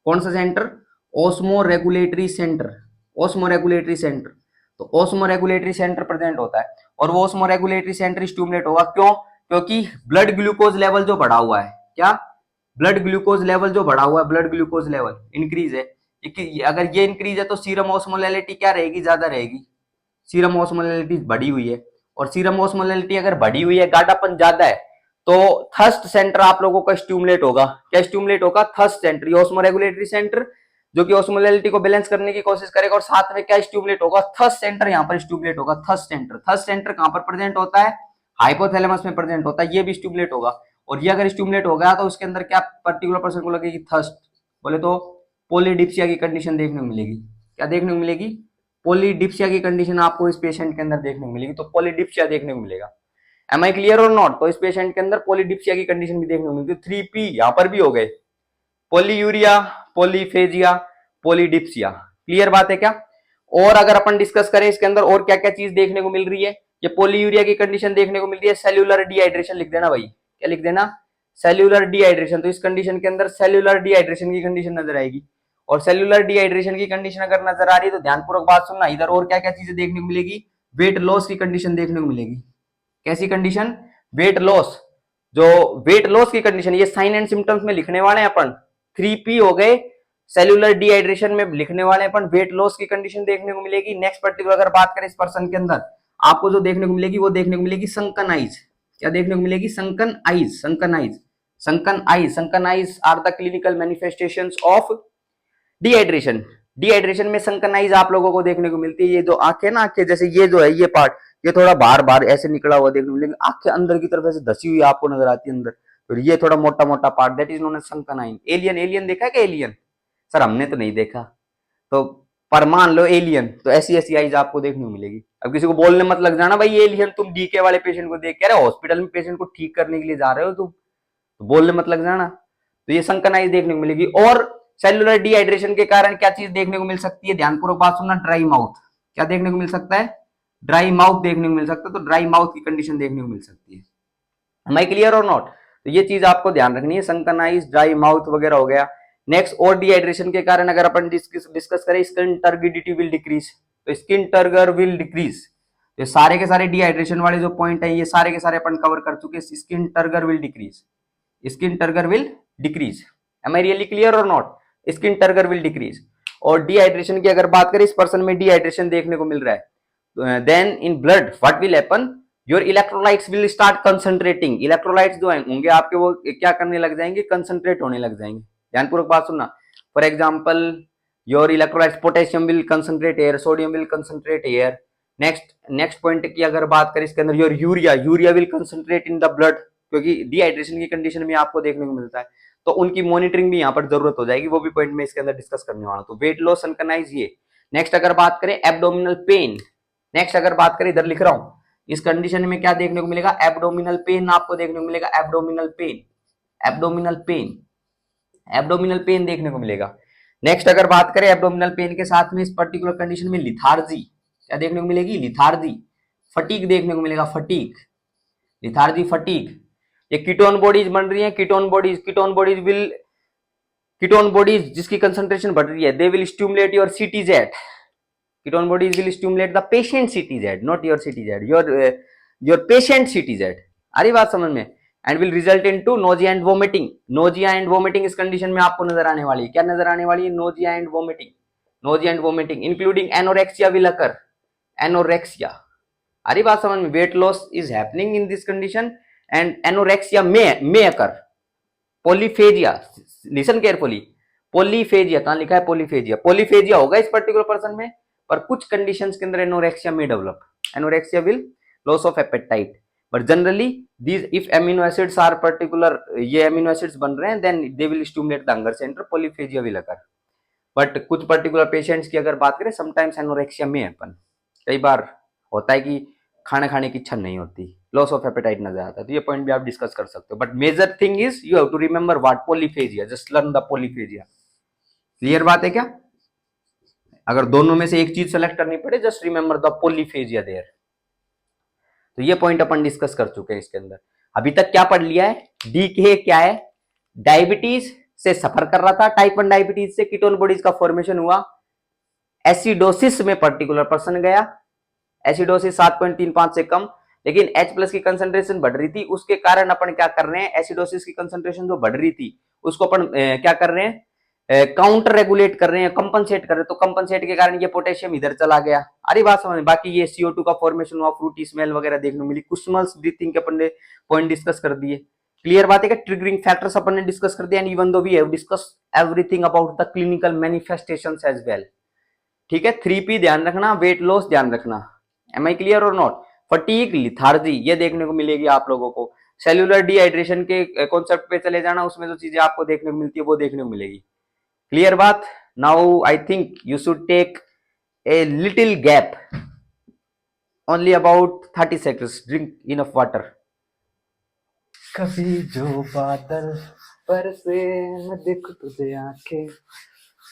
कौन सा centre, osmoregulatory centre, osmoregulatory centre. तो ऑस्मो रेगुलेटरी सेंटर प्रेजेंट होता है और वो ऑस्मो रेगुलेटरी सेंटर स्टिमुलेट होगा। क्यों, क्योंकि ब्लड ग्लूकोज लेवल जो बढ़ा हुआ है, क्या, ब्लड ग्लूकोज लेवल जो बढ़ा हुआ है, ब्लड ग्लूकोज लेवल इंक्रीज है। अगर ये इंक्रीज है तो सीरम ऑस्मोलैलिटी क्या रहेगी, ज्यादा रहेगी। सीरम ऑस्मोलैलिटी बढ़ी हुई है और सीरम ऑस्मोलैलिटी अगर बढ़ी हुई है, गाढ़ापन ज्यादा है, तो थर्स्ट सेंटर आप लोगों का स्टिमुलेट होगा। क्या स्टिमुलेट होगा, थर्स्ट सेंटर, ये ऑस्मो रेगुलेटरी सेंटर जो कि ऑस्मोलैलिटी को बैलेंस करने की कोशिश करेगा। और साथ में क्या स्टिमुलेट होगा, थर्स्ट सेंटर यहाँ पर स्टिमुलेट होगा। थर्स्ट सेंटर, थर्स्ट सेंटर कहां पर प्रेजेंट होता है, हाइपोथैलेमस में प्रेजेंट होता है, ये भी स्टिमुलेट होगा। और ये अगर स्टिमुलेट हो गया तो उसके अंदर क्या पर्टिकुलर पर्सन को लगेगी, थर्स्ट, बोले तो पॉलीडिप्सिया की कंडीशन देखने को मिलेगी। क्या देखने को मिलेगी, पॉलीडिप्सिया की कंडीशन आपको इस पेशेंट के अंदर देखने को मिलेगी। तो पॉलीडिप्सिया देखने को मिलेगा। M I clear or not. तो इस पेशेंट के अंदर पॉलीडिप्सिया की कंडीशन भी देखने को मिलती है। 3P यहां पर भी हो गए, पॉलीयूरिया, पॉलीफेजिया, पॉलीडिप्सिया। क्लियर बात है क्या। और अगर अपन डिस्कस करें इसके अंदर और क्या क्या चीज देखने को मिल रही है, ये पॉलीयूरिया की कंडीशन देखने को मिल रही है। सेल्यूलर डिहाइड्रेशन लिख देना भाई, क्या लिख देना, सेल्यूलर डिहाइड्रेशन। तो इस कंडीशन के अंदर सेल्यूलर डिहाइड्रेशन की कंडीशन नजर आएगी। और सेल्यूलर डिहाइड्रेशन की कंडीशन अगर नजर आ रही है तो ध्यानपूर्वक बात सुनना, इधर और क्या क्या चीजें देखने को मिलेगी, वेट लॉस की कंडीशन देखने को मिलेगी। कैसी कंडीशन? Weight loss. जो वेट लॉस की कंडीशन, ये साइन एंड सिम्टम्स में लिखने वाले हैं अपन। 3P हो गए, सेलुलर डिहाइड्रेशन में लिखने वाले हैं अपन, वेट लॉस की कंडीशन देखने को मिलेगी। नेक्स्ट पर्टिकुलर अगर बात करें इस पर्सन के अंदर, आपको जो देखने को मिलेगी वो देखने को मिलेगी संकन आइज। क्या देखने को मिलेगी? Sunken eyes. Sunken eyes, sunken eyes, sunken eyes are the clinical manifestations of dehydration. Dehydration में संकन आइज आप लोगों को देखने को मिलती है। ये जो आंखें ना, आंखें जैसे ये जो है ये पार्ट, ये थोड़ा बार बार ऐसे निकला हुआ देखने को मिलेगा, आंखें अंदर की तरफ ऐसे धसी हुई आपको नजर आती है अंदर, तो ये थोड़ा मोटा मोटा part, that is known as sunken eyes. Alien, alien देखा है क्या? एलियन सर हमने तो नहीं देखा, तो पर मान लो एलियन, तो ऐसी ऐसी आइज आपको देखने को मिलेगी। अब किसी को बोलने मत लग जाना भाई एलियन, तुम डीके वाले पेशेंट को देख के रहे हॉस्पिटल में पेशेंट को ठीक करने के लिए जा रहे हो तुम, तो बोलने मत लग जाना। तो ये संकन आइज देखने को मिलेगी। और सेलुलर डिहाइड्रेशन के कारण क्या चीज देखने को मिल सकती है? ध्यानपूर्वक बात सुनना, ड्राई माउथ। क्या देखने को मिल सकता है? ड्राई माउथ देखने को मिल सकता है। तो ड्राई माउथ की कंडीशन देखने को मिल सकती है। Am I clear or not? तो ये चीज आपको ध्यान रखनी है, संकन आइज, ड्राई माउथ वगैरह हो गया। नेक्स्ट, और डिहाइड्रेशन के कारण अगर अपन डिस्कस करें, स्किन टर्गिडिटी विल डिक्रीज। तो स्किन टर्गर विल डिक्रीज। तो सारे के सारे डिहाइड्रेशन वाले जो पॉइंट है ये सारे के सारे अपन कवर कर चुके। Skin turgor will decrease, skin turgor will decrease. Am I really clear or not? Skin turgor will decrease. और डिहाइड्रेशन की अगर बात करें, इस पर्सन में डिहाइड्रेशन देखने को मिल रहा है, then in blood what will happen? Your electrolytes will start concentrating. Electrolytes जो होंगे आपके वो क्या करने लग जाएंगे? कंसंट्रेट होने लग जाएंगे। ध्यानपूर्वक बात सुनना। For example, your electrolytes, potassium will concentrate air, sodium will concentrate air. Next point की अगर बात करें इसके अंदर, your urea, urea will concentrate in the blood, क्योंकि डिहाइड्रेशन की कंडीशन में आपको देखने को मिलता है, तो उनकी मॉनिटरिंग भी यहाँ पर जरूरत हो जाएगी। वो भी पॉइंट में इसके अंदर डिस्कस करने वाला हूं। तो वेट लॉस, संकनाइज ये। नेक्स्ट अगर बात करें एब्डोमिनल पेन, नेक्स्ट अगर बात करें, इधर लिख रहा हूं, इस कंडीशन में क्या देखने को मिलेगा? एब्डोमिनल पेन आपको देखने को मिलेगा। Abdominal pain, abdominal pain, abdominal pain देखने को मिलेगा। नेक्स्ट अगर बात करें एब्डोमिनल पेन के साथ में इस पर्टिकुलर कंडीशन में लिथार्जी, क्या देखने को मिलेगी? लिथार्जी। फटीग देखने को मिलेगा, फटीग, लिथार्जी, फटीग। ये कीटोन बॉडीज बन रही हैं, कीटोन बॉडीज, कीटोन बॉडीज जिसकी कंसंट्रेशन बढ़ रही है, they will stimulate your CTZ. Ketone bodies will stimulate the patient CTZ, not your CTZ, your patient CTZ. आ रही बात समझ में? And will result into nausea and vomiting. Nausea and vomiting इस कंडीशन में आपको नजर आने वाली है। क्या नजर आने वाली है? Nausea and vomiting, nausea and vomiting, including anorexia will occur, anorexia. आ रही बात समझ में? Weight loss is happening in this condition and anorexia may occur. Polyphagia, listen carefully, polyphagia, कहां लिखा है? पोलीफेजिया, पोलीफेजिया होगा इस पर्टिकुलर पर्सन में, पर कुछ कंडीशंस के अंदर एनोरेक्सिया में develop. Anorexia will loss of appetite, but generally these if amino acids are particular, ये एमिनो एसिड्स बन रहे हैं, then they will stimulate the hunger centre, polyphagia will occur. But कुछ पर्टिकुलर पेशेंट्स की अगर बात करें, समटाइम्स एनोरेक्सिया में हैपन। कई बार होता है कि खाना खाने की इच्छा नहीं होती, लॉस ऑफ एपेटाइट नजर आता है, तो ये पॉइंट भी आप डिस्कस कर सकते हो। But major thing is you have to remember what? Polyphagia, just learn the polyphagia. Clear बात है क्या? अगर दोनों में से एक चीज सेलेक्ट करनी पड़े, जस्ट रिमेंबर द पोलीफेजिया देयर। तो ये पॉइंट अपन डिस्कस कर चुके हैं इसके अंदर। अभी तक क्या पढ़ लिया है? डीके क्या है? डायबिटीज से सफर कर रहा था, टाइप 1 डायबिटीज से कीटोन बॉडीज का फॉर्मेशन हुआ, एसिडोसिस में पर्टिकुलर पर्सन गया, एसिडोसिस 7.35 से कम, लेकिन H+ की कंसंट्रेशन बढ़ रही थी, उसके कारण अपन क्या कर रहे हैं? एसिडोसिस की कंसंट्रेशन जो बढ़ रही थी उसको अपन क्या कर रहे हैं? काउंटर रेगुलेट कर रहे हैं, कंपनसेट कर रहे हैं। तो कंपनसेट के कारण ये पोटेशियम इधर चला गया। अरे बात समझ में? बाकी ये CO2 का फॉर्मेशन हुआ, फ्रूटी स्मेल वगैरह देखने को मिली, कुसमल्स ब्रीथिंग के अपन ने पॉइंट डिस्कस कर दिए। क्लियर बात है? ट्रिगरिंग फैक्टर्स अपन ने डिस्कस कर दिया, and even though we have discuss everything about the clinical manifestations as well. ठीक है, 3P ध्यान रखना, वेट लॉस ध्यान रखना। Am I clear or not? Fatigue, lethargy ये देखने को मिलेगी आप लोगों को। सेल्यूलर डिहाइड्रेशन के कॉन्सेप्ट पे चले जाना, उसमें जो चीजें आपको देखने को मिलती है वो देखने को मिलेगी। क्लियर बात? Now I think you should take a little gap, only about 30 seconds, drink enough water. कभी जो बादल बरसे मैं देखूं तुझे आंखें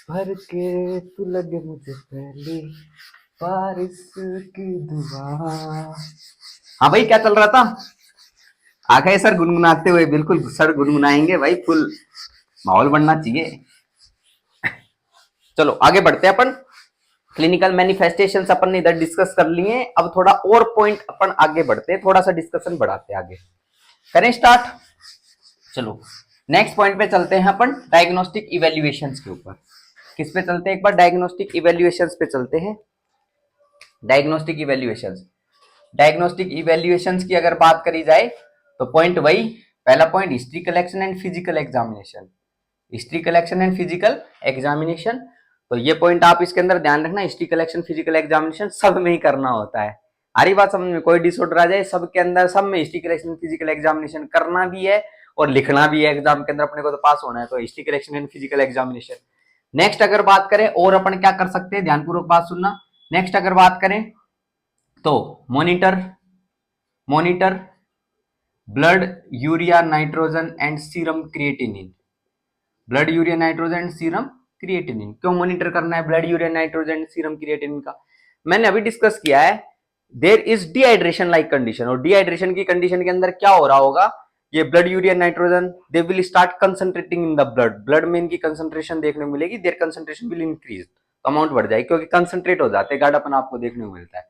भर के, तू लगे मुझे पहली बारिश की दुआ। हाँ भाई, क्या चल रहा था? आ गए सर गुनगुनाते हुए? बिल्कुल सर गुनगुनाएंगे भाई, फुल माहौल बनना चाहिए। चलो आगे बढ़ते हैं अपन। क्लिनिकल मैनिफेस्टेशंस अपन ने इधर डिस्कस कर लिए। अब थोड़ा और पॉइंट अपन आगे बढ़ते हैं, थोड़ा सा डिस्कशन बढ़ाते हैं आगे। करें स्टार्ट? चलो नेक्स्ट पॉइंट पे चलते हैं अपन, डायग्नोस्टिक इवैल्यूएशंस के ऊपर। किस पे चलते हैं? एक बार डायग्नोस्टिक इवैल्यूएशंस पे चलते हैं। डायग्नोस्टिक इवैल्यूएशंस, डायग्नोस्टिक इवैल्यूएशंस की अगर बात करी जाए तो पॉइंट वही, पहला point history collection and physical examination. History collection and physical examination, तो ये पॉइंट आप इसके अंदर ध्यान रखना, हिस्ट्री कलेक्शन फिजिकल एग्जामिनेशन सब में ही करना होता है। हरी बात समझ में? कोई डिसऑर्डर आ जाए सब के अंदर, सब में हिस्ट्री कलेक्शन फिजिकल एग्जामिनेशन करना भी है और लिखना भी है एग्जाम के अंदर, अपने को तो पास होना है, तो history collection and physical examination. Next अगर बात करें और अपन क्या कर सकते हैं, ध्यानपूर्वक बात सुनना। नेक्स्ट अगर बात करें तो monitor blood urea nitrogen and serum creatinine. Blood urea nitrogen and serum creatinine क्यों मॉनिटर करना है blood urea nitrogen and serum creatinine का? मैंने अभी डिस्कस किया है, there is dehydration like condition, और डिहाइड्रेशन की कंडीशन के अंदर क्या हो रहा होगा, ये blood urea nitrogen they will start concentrating in the blood, blood में इनकी कंसंट्रेशन देखने को मिलेगी, देयर कंसंट्रेशन विल इंक्रीज, तो अमाउंट बढ़ जाएगी क्योंकि कंसंट्रेट हो जाते हैं, गाढ़ापन आपको देखने को मिलता है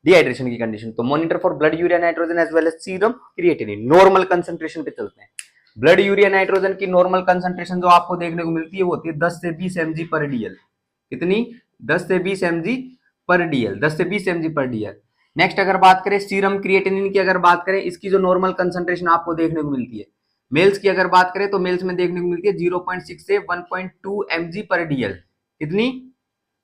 डिहाइड्रेशन की कंडीशन। तो monitor for blood urea nitrogen as well as serum creatinine, normal concentration पे चलते हैं। ब्लड यूरिया नाइट्रोजन की नॉर्मल कंसंट्रेशन जो आपको देखने को मिलती है वो होती है 10 से 20 mg पर डीएल। कितनी? 10 से 20 mg पर डीएल, 10 से 20 mg पर डीएल। नेक्स्ट अगर बात करें सीरम क्रिएटिनिन की, अगर बात करें इसकी जो नॉर्मल कंसंट्रेशन आपको देखने को मिलती है, मेल्स की अगर बात करें तो मेल्स में देखने को मिलती है 0.6 से 1.2 mg पर डीएल। कितनी?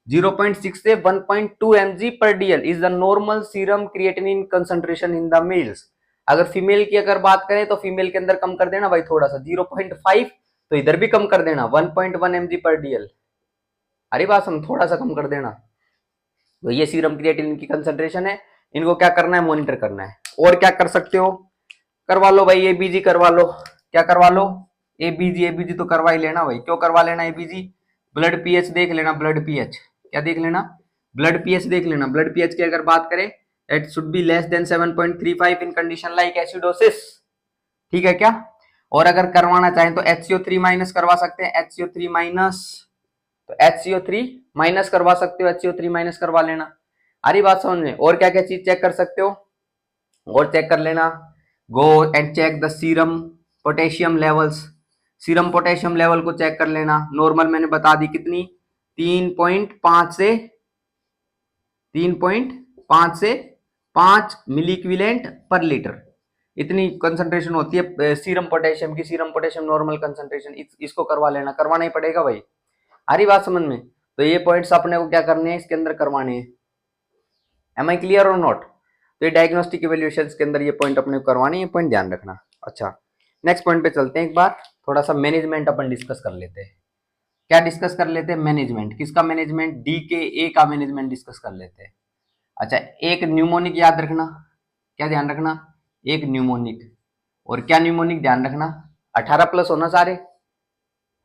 0.6 से 1.2 mg per dl is the normal serum creatinine concentration in the males। अगर फीमेल की अगर बात करें तो फीमेल के अंदर कम कर देना भाई थोड़ा सा, 0.5, तो इधर भी कम कर देना 1.1 mg per dl। अरे बात हम थोड़ा सा कम कर देना, तो ये सीरम क्रिएटिनिन की कंसंट्रेशन है, इनको क्या करना है? मॉनिटर करना है। और क्या कर सकते हो? करवा लो भाई एबीजी करवा लो। क्या करवा लो? एबीजी तो करवा ही लेना भाई। क्यों करवा लेना एबीजी? ब्लड पीएच देख लेना, ब्लड पीएच क्या देख लेना? ब्लड पीएच देख लेना। ब्लड पीएच की अगर बात करें it should be less than 7.35 in condition like acidosis. ठीक है क्या? और अगर करवाना चाहें तो HCO3 माइनस करवा सकते हैं, HCO3 माइनस, तो HCO3 माइनस करवा सकते हो, HCO3 माइनस करवा लेना। अरे बात समझ में? और क्या क्या चीज चेक कर सकते हो? और चेक कर लेना, go and check the serum potassium levels. Serum potassium level को चेक कर लेना। नॉर्मल मैंने बता दी कितनी? 3.5 से 5 मिली इक्विवेलेंट पर लीटर, इतनी कंसंट्रेशन होती है सीरम पोटेशियम की। सीरम पोटेशियम नॉर्मल कंसंट्रेशन, इसको करवा लेना, करवाना ही पड़ेगा भाई। आ रही बात समझ में? तो ये पॉइंट्स अपने को क्या करने हैं, इसके अंदर करवाने हैं। M I clear or not? तो ये डायग्नोस्टिक इवैल्यूएशंस के अंदर ये पॉइंट अपने को करवाने, ये पॉइंट ध्यान रखना। अच्छा नेक्स्ट पॉइंट पे चलते हैं, एक बार थोड़ा सा मैनेजमेंट अपन डिस्कस कर लेते हैं। क्या डिस्कस कर लेते हैं? मैनेजमेंट। किसका मैनेजमेंट? DKA का मैनेजमेंट डिस्कस कर लेते हैं। अच्छा एक न्यूमोनिक याद रखना, क्या ध्यान रखना? एक न्यूमोनिक, और क्या न्यूमोनिक ध्यान रखना? 18+ होना, सारे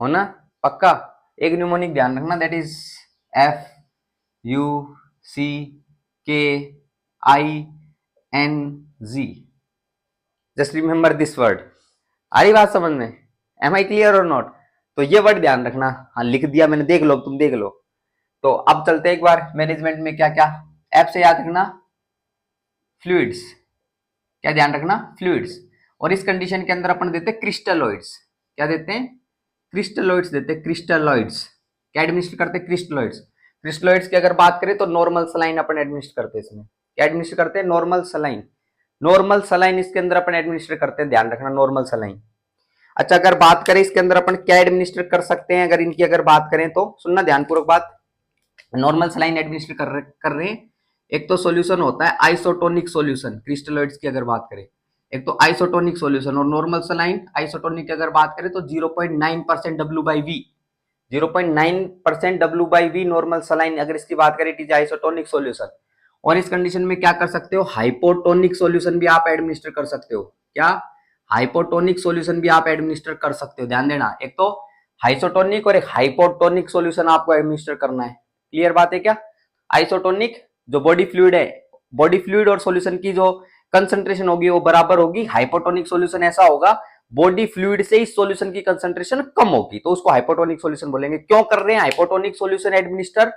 होना पक्का। एक न्यूमोनिक ध्यान रखना, that is FUCKING। Just remember this word. आ रही बात समझ में? Am I clear or not? तो ये वर्ड ध्यान रखना। हाँ लिख दिया मैंने, देख लो, तुम देख लो। तो अब चलते हैं एक बार मैनेजमेंट में क्या क्या। एप से याद रखना फ्लूइड्स, क्या ध्यान रखना? फ्लूइड्स। और इस कंडीशन के अंदर अपन देते हैं क्रिस्टलॉइड्स। क्या देते हैं? क्रिस्टलॉइड्स देते हैं, क्रिस्टलॉइड्स। क्या एडमिनिस्टर करते हैं? क्रिस्टलॉइड्स। क्रिस्टलॉइड्स की अगर बात करें तो नॉर्मल सलाइन अपन एडमिनिस्टर करते हैं इसमें। क्या एडमिनिस्टर करते हैं? Normal saline. नॉर्मल सलाइन इसके अंदर अपन एडमिनिस्टर करते हैं, ध्यान रखना, नॉर्मल सलाइन। अच्छा अगर बात करें इसके अंदर अपन क्या एडमिनिस्टर कर सकते हैं, अगर इनकी अगर बात करें तो सुनना ध्यानपूर्वक बात। नॉर्मल सलाइन एडमिनिस्टर कर रहे हैं, एक तो सॉल्यूशन होता है आइसोटोनिक सॉल्यूशन, क्रिस्टलॉइड्स की अगर बात करें, एक तो आइसोटोनिक सॉल्यूशन, और नॉर्मल सलाइन आइसोटोनिक की अगर बात करें तो 0.9% W/V, 0.9% W/V नॉर्मल सलाइन अगर इसकी बात करें, इट इज आइसोटोनिक सॉल्यूशन। और इस कंडीशन में क्या कर सकते हो? हाइपोटोनिक सॉल्यूशन भी आप एडमिनिस्टर कर सकते हो। क्या? हाइपोटोनिक सॉल्यूशन भी आप एडमिनिस्टर कर सकते हो, ध्यान देना। एक तो आइसोटोनिक और एक हाइपोटोनिक सॉल्यूशन आपको एडमिनिस्टर करना है। क्लियर बात है क्या? आइसोटोनिक जो बॉडी फ्लूइड है, बॉडी फ्लूइड और सॉल्यूशन की जो कंसंट्रेशन होगी वो बराबर होगी। हाइपोटोनिक सॉल्यूशन ऐसा होगा बॉडी फ्लूइड से इस सॉल्यूशन की कंसंट्रेशन कम होगी, तो उसको हाइपोटोनिक सॉल्यूशन बोलेंगे। क्यों कर रहे हैं हाइपोटोनिक सॉल्यूशन एडमिनिस्टर?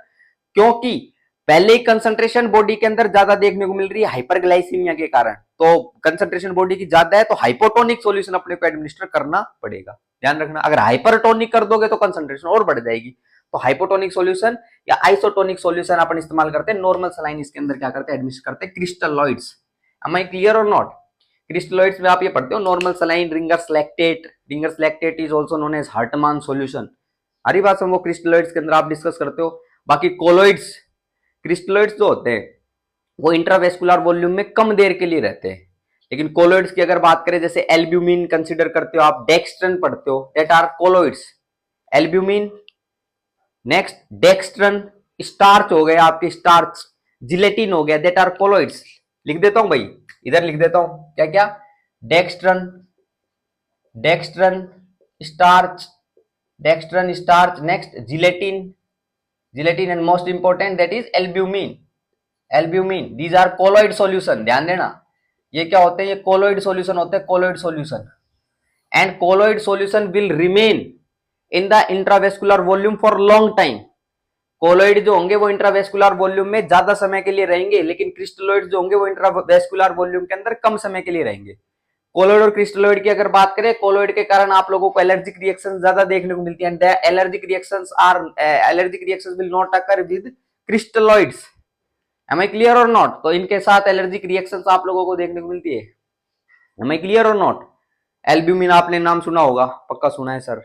क्योंकि पहले ही कंसंट्रेशन बॉडी के अंदर ज्यादा देखने को मिल रही है हाइपरग्लाइसीमिया के कारण, तो कंसंट्रेशन बॉडी की ज्यादा है तो हाइपोटोनिक सॉल्यूशन अपने को एडमिनिस्टर करना पड़ेगा। ध्यान रखना, अगर हाइपरटोनिक कर दोगे तो कंसंट्रेशन और बढ़ जाएगी। तो हाइपोटोनिक सॉल्यूशन या आइसोटोनिक सॉल्यूशन अपन इस्तेमाल करते हैं। नॉर्मल सलाइन इसके अंदर क्या करते हैं, एडमिनिस्टर करते हैं crystalloids. Am I clear or not? Crystalloids में आप ये पढ़ते हो normal saline, Ringer's lactate. Ringer's lactate is also known as Hartmann solution. हरी बात समझो, क्रिस्टलॉइड्स के अंदर आप डिस्कस करते हो। बाकी कोलोइड्स, क्रिस्टलॉइड्स जो होते हैं वो इंट्रावेस्कुलर वॉल्यूम में कम देर के लिए रहते हैं। लेकिन कोलोइड्स की अगर बात करें, जैसे एल्ब्यूमिन कंसीडर करते हो आप, डेक्स्ट्रन पढ़ते हो, that are colloids. Albumin, next dextran, starch हो गया आपके, स्टार्च, जिलेटिन हो गया, दैट आर कोलोइड्स। लिख देता हूं भाई, इधर लिख देता हूं, क्या क्या, dextran, dextran starch, dextran starch, next gelatin, gelatin, and most important that is albumin, albumin. These are colloid solution. ध्यान देना, ये क्या होते हैं, ये कोलोइड सॉल्यूशन होते हैं, colloid solution. And colloid solution will remain in the intravascular volume for long time. Colloid जो होंगे वो इंट्रावेस्कुलर वॉल्यूम में ज्यादा समय के लिए रहेंगे, लेकिन क्रिस्टलोइड जो होंगे वो इंट्रावेस्कुलर वॉल्यूम के अंदर कम समय के लिए रहेंगे। कोलोइड और क्रिस्टलोइड की अगर बात करें, कोलोइड के कारण आप लोगों को एलर्जिक रिएक्शन ज्यादा देखने को मिलती है। Allergic reactions will not occur with crystalloids. Am I clear or not? तो इनके साथ एलर्जिक रिएक्शंस आप लोगों को देखने को मिलती है। Am I clear or not? Albumin आपने नाम सुना होगा, पक्का सुना है सर।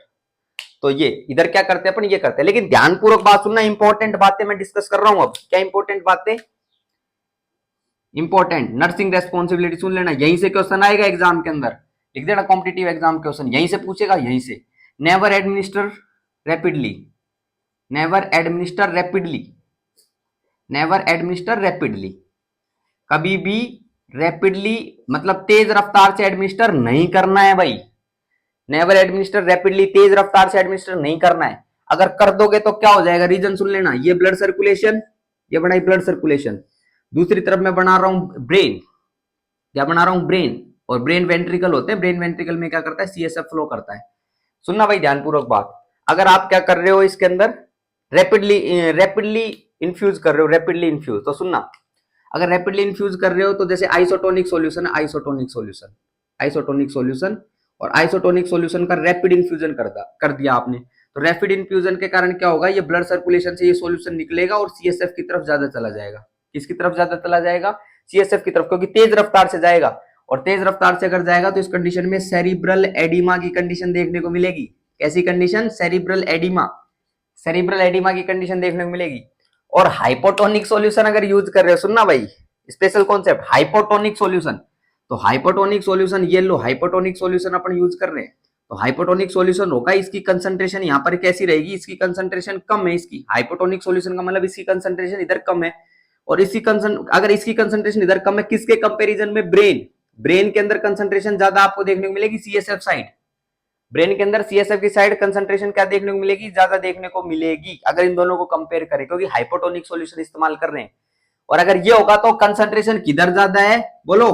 तो ये इधर क्या करते हैं अपन, ये करते हैं। लेकिन ध्यानपूर्वक बात सुनना, इंपॉर्टेंट बातें मैं डिस्कस कर रहा हूं अब। क्या इंपॉर्टेंट बातें? इंपॉर्टेंट नर्सिंग रेस्पॉन्सिबिलिटी सुन लेना, यहीं से क्वेश्चन आएगा एग्जाम के अंदर। लिख देना कॉम्पिटिटिव एग्जाम क्वेश्चन यहीं से पूछेगा, यहीं से। Never administer rapidly, never administer rapidly, never administer rapidly. कभी भी रैपिडली मतलब तेज रफ्तार से एडमिनिस्टर नहीं करना है भाई। नेवर एडमिनिस्टर रैपिडली, तेज रफ्तार से एडमिनिस्टर नहीं करना है। अगर कर दोगे तो क्या हो जाएगा, रीजन सुन लेना। ये ब्लड सर्कुलेशन, ये बनाई ब्लड सर्कुलेशन, दूसरी तरफ मैं बना रहा हूं ब्रेन। क्या बना रहा हूं, ब्रेन। और ब्रेन वेंट्रिकल होते हैं, ब्रेन वेंट्रिकल में क्या करता है, सीएसएफ फ्लो करता है। सुनना भाई ध्यानपूर्वक बात। अगर आप क्या कर रहे हो इसके अंदर, रैपिडली इन्फ्यूज कर रहे हो, रैपिडली इन्फ्यूज, तो सुनना, अगर रैपिडली इन्फ्यूज कर रहे हो तो जैसे आइसोटोनिक सॉल्यूशन है, आइसोटोनिक सॉल्यूशन, आइसोटोनिक सॉल्यूशन, और आइसोटोनिक सॉल्यूशन का रैपिड इन्फ्यूजन कर दिया आपने, तो रैपिड इन्फ्यूजन के कारण क्या होगा, ये ब्लड सर्कुलेशन से ये सॉल्यूशन निकलेगा और सीएसएफ की तरफ ज्यादा चला जाएगा। किसकी तरफ ज्यादा चला जाएगा, सीएसएफ की तरफ, क्योंकि तेज रफ्तार से जाएगा। और तेज रफ्तार से अगर जाएगा तो इस कंडीशन में सेरिब्रल एडिमा की कंडीशन देखने को मिलेगी। कैसी condition, cerebral oedema, cerebral oedema की कंडीशन देखने को मिलेगी। और हाइपोटोनिक सॉल्यूशन अगर यूज कर रहे हो, सुनना भाई स्पेशल कॉन्सेप्ट, हाइपोटोनिक सॉल्यूशन। तो हाइपोटोनिक सॉल्यूशन ये लो, हाइपोटोनिक सॉल्यूशन अपन यूज कर रहे हैं, तो हाइपोटोनिक सॉल्यूशन होगा, इसकी कंसंट्रेशन यहाँ पर कैसी रहेगी, इसकी कंसंट्रेशन कम है। इसकी हाइपोटोनिक सॉल्यूशन का मतलब इसकी कंसंट्रेशन इधर कम है, और अगर इसकी कंसंट्रेशन इधर कम है, किसके कंपैरिजन में, ब्रेन, ब्रेन के अंदर कंसंट्रेशन ज्यादा आपको देखने को मिलेगी सीएसएफ साइड। ब्रेन के अंदर सीएसएफ की साइड कंसंट्रेशन क्या देखने को मिलेगी, ज्यादा देखने को मिलेगी अगर इन दोनों को कंपेयर करें, क्योंकि हाइपोटोनिक सॉल्यूशन इस्तेमाल कर रहे हैं। और अगर ये होगा तो कंसंट्रेशन किधर ज्यादा है, बोलो,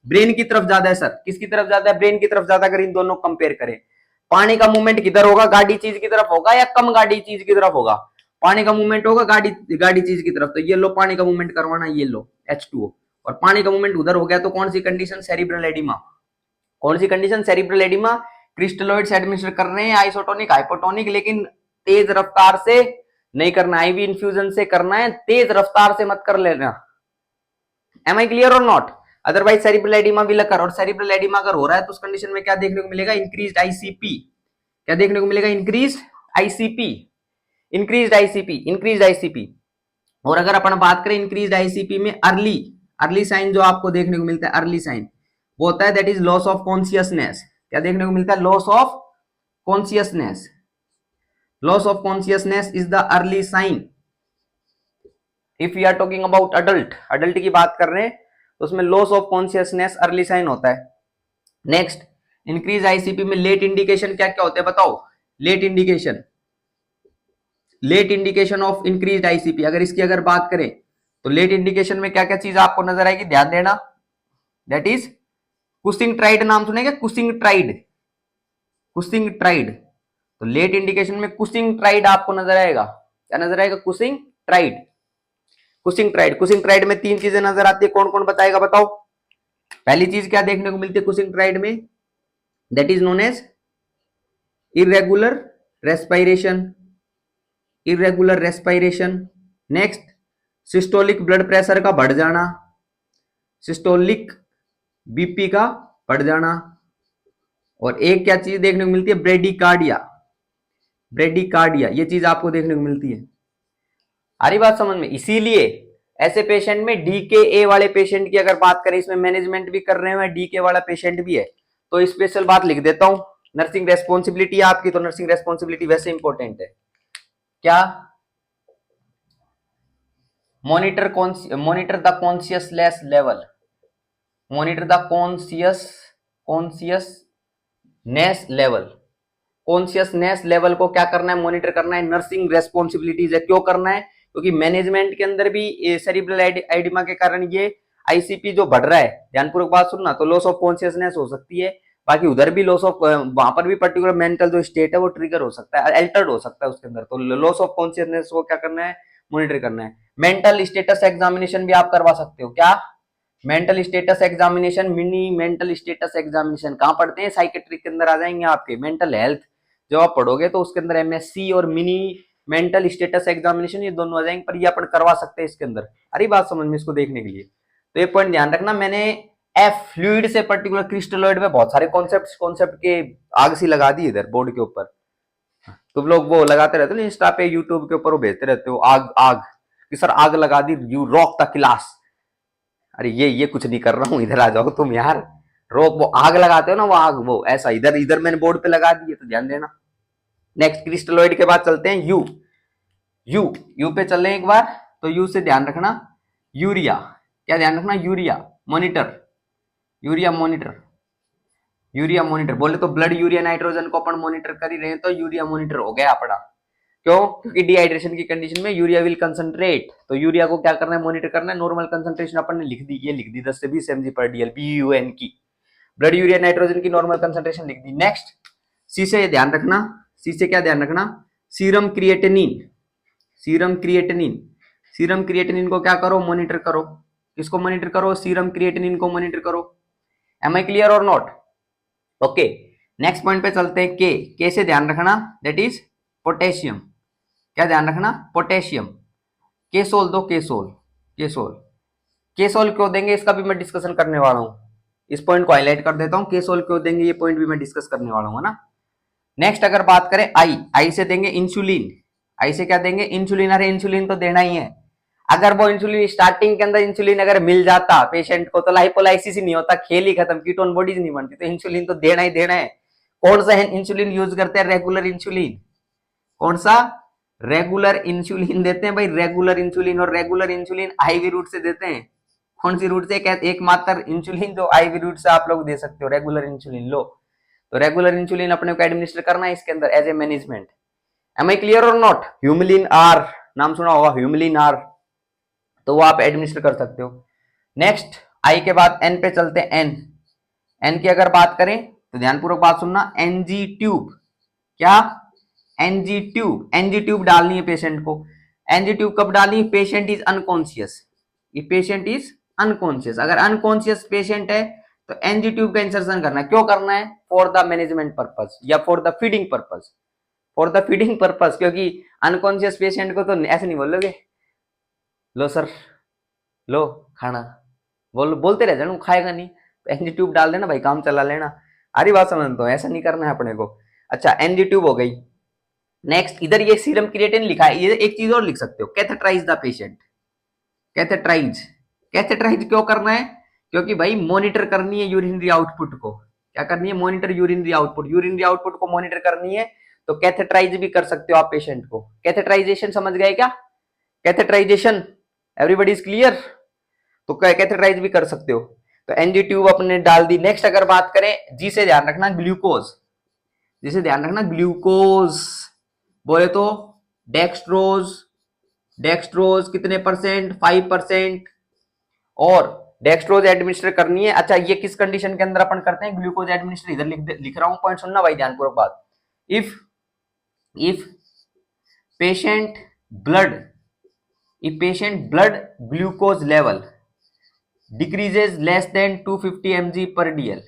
ब्रेन की तरफ ज्यादा है सर। किसकी तरफ ज्यादा है, ब्रेन की तरफ ज्यादा, अगर इन दोनों को कंपेयर करें। पानी का मूवमेंट किधर होगा, गाड़ी चीज की तरफ होगा या कम गाड़ी चीज की तरफ होगा, पानी का मूवमेंट होगा गाड़ी चीज की तरफ। तो ये लो पानी का मूवमेंट करवाना, ये लो H2O, और पानी का मूवमेंट उधर हो गया, तो कौन सी कंडीशन, सेरिब्रल एडिमा। कौन सी condition, cerebral oedema. Crystalloids administer कर रहे हैं, आइसोटोनिक, हाइपोटोनिक, लेकिन तेज रफ्तार से नहीं करना, आईवी इन्फ्यूजन से करना है, तेज रफ्तार से मत कर लेना। M I clear or not? Otherwise cerebral oedema will occur, और सेरिब्रल एडिमा अगर हो रहा है तो उस कंडीशन में क्या देखने को मिलेगा, इंक्रीज्ड आईसीपी। क्या देखने को मिलेगा, increased ICP, increased ICP, increased ICP. और अगर अपन बात करें इंक्रीज्ड आईसीपी में, अर्ली साइन जो आपको देखने को मिलता है, अर्ली साइन वो होता है that is loss of consciousness. क्या देखने को मिलता है, loss of consciousness. Loss of consciousness is the early sign. If we are talking about adult की बात कर रहे हैं तो उसमें loss of consciousness early sign होता है। नेक्स्ट, इंक्रीज आईसीपी में लेट इंडिकेशन क्या क्या होते हैं बताओ, late indication, late indication of increase ICP. अगर इसकी अगर बात करें तो लेट इंडिकेशन में क्या क्या चीज आपको नजर आएगी, ध्यान देना, दैट इज कुसिंग ट्राइड। नाम सुनेंगे, कुसिंग ट्राइड, कुसिंग ट्राइड। तो लेट इंडिकेशन में कुसिंग ट्राइड आपको नजर आएगा। क्या नजर आएगा, कुसिंग ट्राइड। कुशिंग ट्राइड में तीन चीजें नजर आती है, कौन कौन बताएगा बताओ। पहली चीज क्या देखने को मिलती है कुशिंग ट्राइड में, that is known as irregular respiration, irregular respiration. Next, systolic blood pressure का बढ़ जाना, सिस्टोलिक बीपी का बढ़ जाना। और एक क्या चीज देखने को मिलती है, ब्रेडिकार्डिया, ब्रेडिकार्डिया, ये चीज आपको देखने को मिलती है। आ रही बात समझ में। इसीलिए ऐसे पेशेंट में डीकेए वाले पेशेंट की अगर बात करें, इसमें मैनेजमेंट भी कर रहे हैं, डीके वाला पेशेंट भी है, तो स्पेशल बात लिख देता हूं, नर्सिंग रेस्पॉन्सिबिलिटी आपकी, तो नर्सिंग रेस्पॉन्सिबिलिटी वैसे इंपॉर्टेंट है क्या, monitor the consciousness level, monitor the consciousness level, consciousness level को क्या करना है, मॉनिटर करना है, नर्सिंग रेस्पॉन्सिबिलिटीज है। क्यों करना है, क्योंकि मैनेजमेंट के अंदर भी सेरिब्रल एडिमा के कारण ये आईसीपी जो बढ़ रहा है, ध्यानपूर्वक बात सुनना, तो लॉस ऑफ कॉन्शियसनेस हो सकती है, बाकी उधर भी लॉस ऑफ, वहां पर भी पर्टिकुलर मेंटल जो स्टेट है वो ट्रिगर हो सकता है, अल्टर्ड हो सकता है उसके अंदर, तो लॉस ऑफ कॉन्शियसनेस को क्या करना है, मॉनिटर करना है। मेंटल स्टेटस एग्जामिनेशन भी आप करवा सकते हो, क्या, mental status examination, mini mental status examination कहां पढ़ते हैं, साइकेट्रिक के अंदर आ जाएंगे आपके, मेंटल हेल्थ जो आप पढ़ोगे तो उसके अंदर एमएससी और मिनी मेंटल स्टेटस एग्जामिनेशन ये दोनों आ जाएंगे, पर ये अपन करवा सकते हैं इसके अंदर। अरे बात समझ में, इसको देखने के लिए तो ये पॉइंट ध्यान रखना। मैंने एफ फ्लूइड से पर्टिकुलर क्रिस्टलॉइड में बहुत सारे कॉन्सेप्ट के आग सी लगा दी इधर बोर्ड के ऊपर, तुम लोग वो लगाते रहते हो ना इंस्टा पे यूट्यूब के ऊपर, वो भेजते रहते हो आग आग कि सर आग लगा दी, यू रॉक द क्लास। अरे ये कुछ नहीं कर रहा हूं, इधर आ जाओ तुम यार, रोक, वो आग लगाते हो ना, वो आग, वो ऐसा इधर इधर मैंने बोर्ड पे लगा दी है, तो ध्यान देना। नेक्स्ट क्रिस्टलॉइड के बाद चलते हैं यू, यू यू पे चल रहे हैं एक बार, तो यू से ध्यान रखना यूरिया, क्या ध्यान रखना, urea monitor, urea monitor, urea monitor बोले तो ब्लड यूरिया नाइट्रोजन को अपन मॉनिटर कर ही रहे हैं, तो यूरिया मॉनिटर हो गया अपना। क्यों, क्योंकि डिहाइड्रेशन की कंडीशन में यूरिया विल कंसंट्रेट, तो यूरिया को क्या करना है, मॉनिटर करना है। नॉर्मल कंसंट्रेशन अपन ने लिख दी, ये लिख दी 10 से 20 mg पर डीएल BUN की, ब्लड यूरिया नाइट्रोजन की नॉर्मल कंसंट्रेशन लिख दी। नेक्स्ट, सी से ध्यान रखना, सी से क्या ध्यान रखना, serum creatinine, serum creatinine, serum creatinine को क्या करो, मॉनिटर करो, किसको मॉनिटर करो, सीरम क्रिएटिनिन को मॉनिटर करो। M I clear or not, okay. Next point पे चलते हैं, के से ध्यान रखना, दैट इज पोटेशियम, क्या ध्यान रखना, पोटेशियम, केसोल दो, केसोल, केसोल, केसोल क्यों देंगे इसका भी मैं डिस्कशन करने वाला हूं, इस पॉइंट को हाईलाइट कर देता हूं, केसोल क्यों देंगे ये पॉइंट भी मैं डिस्कस करने वाला हूं ना। नेक्स्ट अगर बात करें आई से देंगे इंसुलिन, आई से क्या देंगे, इंसुलिन, अरे इंसुलिन तो देना ही है, अगर वो इंसुलिन स्टार्टिंग के अंदर इंसुलिन अगर मिल जाता पेशेंट को तो लाइपोलाइसिस ही नहीं होता, खेल ही खत्म, कीटोन बॉडीज नहीं बनती, तो इंसुलिन तो देना ही देना है। कौन सा इंसुलिन यूज करते हैं, रेगुलर इंसुलिन, कौन सा, रेगुलर इंसुलिन देते हैं भाई, रेगुलर इंसुलिन, और रेगुलर इंसुलिन आईवी रूट से देते हैं। कौन सी रूट से, एकमात्र इंसुलिन जो आईवी रूट से आप लोग दे सकते हो, रेगुलर इंसुलिन लो, तो रेगुलर इंसुलिन अपने को एडमिनिस्टर करना है इसके अंदर as a management. Am I clear or not, Humulin R नाम सुना होगा, ह्यूमिलिन आर, तो वो आप एडमिनिस्टर कर सकते हो। नेक्स्ट आई के बाद एन पे चलते हैं, एन, एन की अगर बात करें तो ध्यानपूर्वक बात सुनना, एनजी ट्यूब, क्या, एनजी ट्यूब, एनजी ट्यूब डालनी है पेशेंट को। एनजी ट्यूब कब डालनी है, पेशेंट इज अनकॉन्शियस, ये पेशेंट इज अनकॉन्शियस, अगर अनकॉन्शियस पेशेंट है तो एनजी ट्यूब का इंसर्शन करना है। क्यों करना है, फॉर द मैनेजमेंट पर्पस या for the feeding purpose, for the feeding purpose, क्योंकि अनकॉन्शियस पेशेंट को तो ऐसे नहीं बोलोगे, लो सर लो खाना, बोलते रह जाना, खाएगा नहीं, तो एनजी ट्यूब डाल देना भाई, काम चला लेना। अरे बात समझ, तो ऐसा नहीं करना है अपने को। अच्छा एनजी ट्यूब हो गई। नेक्स्ट इधर ये सीरम क्रिएटिन लिखा है, ये एक चीज और लिख सकते हो, catheterise the patient, catheterise, catheterise क्यों करना है, क्योंकि भाई मॉनिटर करनी है यूरिनरी आउटपुट को, क्या करनी है, monitor urinary output, urinary output को मॉनिटर करनी है, तो कैथेटराइज भी कर सकते हो आप पेशेंट को। कैथेटराइजेशन समझ गए क्या, कैथेटराइजेशन, एवरीबॉडी इज क्लियर, तो कैथेटराइज भी कर सकते हो। तो एनजी ट्यूब अपने डाल दी। नेक्स्ट अगर बात करें जी से ध्यान रखना, ग्लूकोज, जिसे ध्यान रखना ग्लूकोज, बोले तो डेक्सट्रोज, डेक्सट्रोज कितने परसेंट, 5%, और डेक्सट्रोज एडमिनिस्टर करनी है। अच्छा ये किस कंडीशन के अंदर अपन करते हैं ग्लूकोज एडमिनिस्टर, इधर लिख रहा हूं, पॉइंट सुनना भाई ध्यानपूर्वक बात, if patient blood if patient blood glucose level decreases less than 250 mg per dl,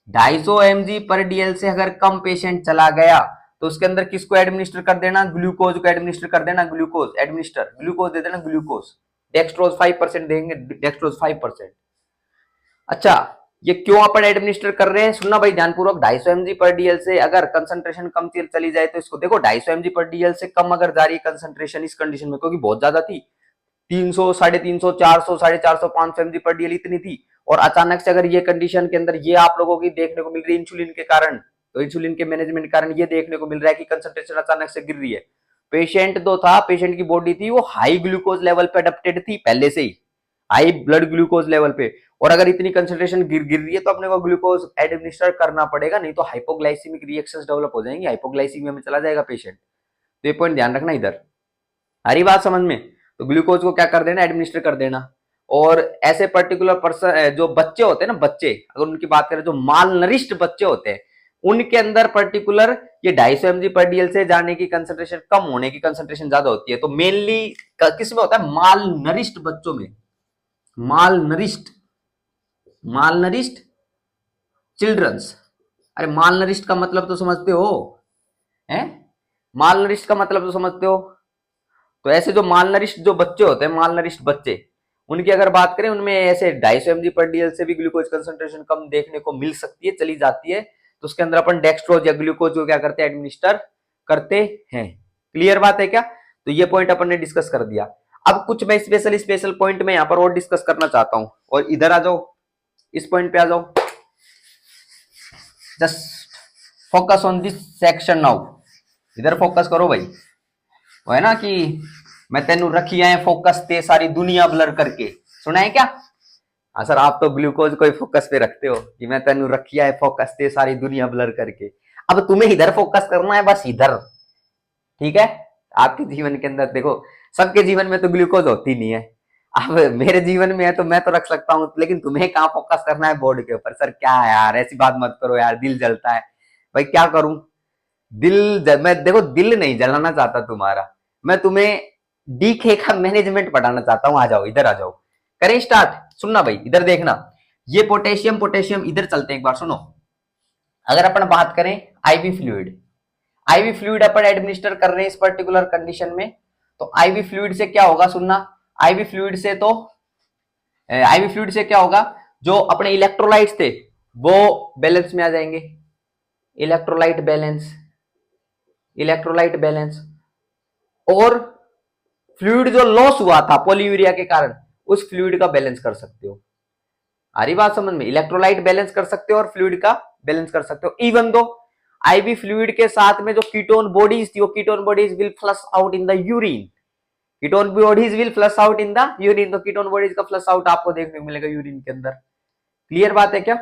250 mg पर dl से अगर कम पेशेंट चला गया तो उसके अंदर किसको एडमिनिस्टर कर देना, ग्लूकोज को एडमिनिस्टर कर देना, ग्लूकोज एडमिनिस्टर, ग्लूकोज दे देना, ग्लूकोज, डेक्सट्रोज 5% देंगे, डेक्सट्रोज 5%। अच्छा, ये क्यों अपन एडमिनिस्टर कर रहे हैं, सुनना भाई ध्यानपूर्वक, 250 mg पर डीएल से अगर कंसंट्रेशन कम चली जाए तो इसको देखो, 250 mg पर डीएल से कम अगर जा रही कंसंट्रेशन इस कंडीशन में, क्योंकि बहुत ज्यादा थी, 300, 350, 400, 450, 500 mg पर डीएल इतनी थी, और अचानक से अगर ये कंडीशन के अंदर ये आप लोगों की देखने को मिल रही है इंसुलिन के कारण, तो इंसुलिन के मैनेजमेंट के कारण ये देखने को मिल रहा है कि कंसंट्रेशन अचानक से गिर रही है। पेशेंट तो था, पेशेंट की बॉडी थी वो हाई ग्लूकोज लेवल पे अडेप्टेड थी पहले से ही, हाई ब्लड ग्लूकोज लेवल पे, और अगर इतनी कंसंट्रेशन गिर रही है तो अपने को ग्लूकोज एडमिनिस्टर करना पड़ेगा, नहीं तो हाइपोग्लाइसीमिक रिएक्शंस डेवलप हो जाएंगे, हाइपोग्लाइसीमिया में चला जाएगा पेशेंट। तो ये पॉइंट ध्यान रखना इधर, हरी बात समझ में। तो ग्लूकोज को क्या कर देना, एडमिनिस्टर कर देना। और ऐसे पर्टिकुलर पर्सन जो बच्चे होते हैं ना, बच्चे अगर उनकी बात करें, जो माल नरिष्ट बच्चे होते हैं, उनके अंदर पर्टिकुलर ये 250 mg पर डीएल से जाने की कंसंट्रेशन कम होने की कंसंट्रेशन ज्यादा होती है। तो मेनली किस में होता है, माल नरिष्ट बच्चों में, माल नरिष्ट चिल्ड्रंस। अरे माल नरिष्ट का मतलब तो समझते हो, हैं? माल नरिष्ट का मतलब तो समझते हो। तो ऐसे जो माल नरिष्ट जो बच्चे होते हैं, माल नरिष्ट बच्चे, उनकी अगर बात करें, उनमें ऐसे 250 mg पर डीएल से भी ग्लूकोज कंसंट्रेशन कम देखने को मिल सकती है, चली जाती है। तो उसके अंदर अपन डेक्सट्रोज या ग्लूकोज को क्या करते हैं, एडमिनिस्टर करते हैं। क्लियर बात है क्या? तो ये पॉइंट अपन ने डिस्कस कर दिया। अब कुछ मैं स्पेशल पॉइंट में यहां पर और डिस्कस करना चाहता हूं, और इधर आ जाओ, इस पॉइंट पे आ जाओ, just focus on this section now. इधर फोकस करो भाई, वो है ना कि मैं तेनू रखी है फोकस ते सारी दुनिया ब्लर करके, सुना है क्या? हाँ सर, आप तो ग्लूकोज को ही फोकस पे रखते हो कि मैं तेनू रखी है फोकस ते सारी दुनिया ब्लर करके। अब तुम्हें इधर फोकस करना है, बस इधर, ठीक है? आपके जीवन के अंदर देखो, सबके जीवन में तो ग्लूकोज होती नहीं है, अब मेरे जीवन में है तो मैं तो रख सकता हूँ, लेकिन तुम्हें कहाँ फोकस करना है बोर्ड के ऊपर। सर क्या है यार, ऐसी बात मत करो यार, दिल जलता है भाई, क्या करूं, मैं देखो दिल नहीं जलाना चाहता तुम्हारा, मैं तुम्हें डीके का मैनेजमेंट पढ़ाना चाहता हूं। आ जाओ, इधर आ जाओ, करें स्टार्ट। सुनना भाई, इधर देखना, ये पोटेशियम इधर चलते हैं एक बार, सुनो। अगर अपन बात करें आईवी फ्लूइड अपन एडमिनिस्टर कर रहे हैं इस पर्टिकुलर कंडीशन में, तो आईवी फ्लूइड से क्या होगा, सुनना। आईवी फ्लूइड से क्या होगा, जो अपने इलेक्ट्रोलाइट्स थे वो बैलेंस में आ जाएंगे, इलेक्ट्रोलाइट बैलेंस, और फ्लूइड जो लॉस हुआ था पॉलीयूरिया के कारण, उस फ्लूइड का बैलेंस कर सकते हो। आ रही बात समझ में? इलेक्ट्रोलाइट बैलेंस कर सकते हो और फ्लूइड का बैलेंस कर सकते हो। इवन दो आईवी फ्लूइड के साथ में जो कीटोन बॉडीज थी, वो ketone bodies will flush out in the urine, ketone bodies will flush out in the urine. तो कीटोन बॉडीज का फ्लश आउट आपको देखने को मिलेगा यूरिन के अंदर। क्लियर बात है क्या?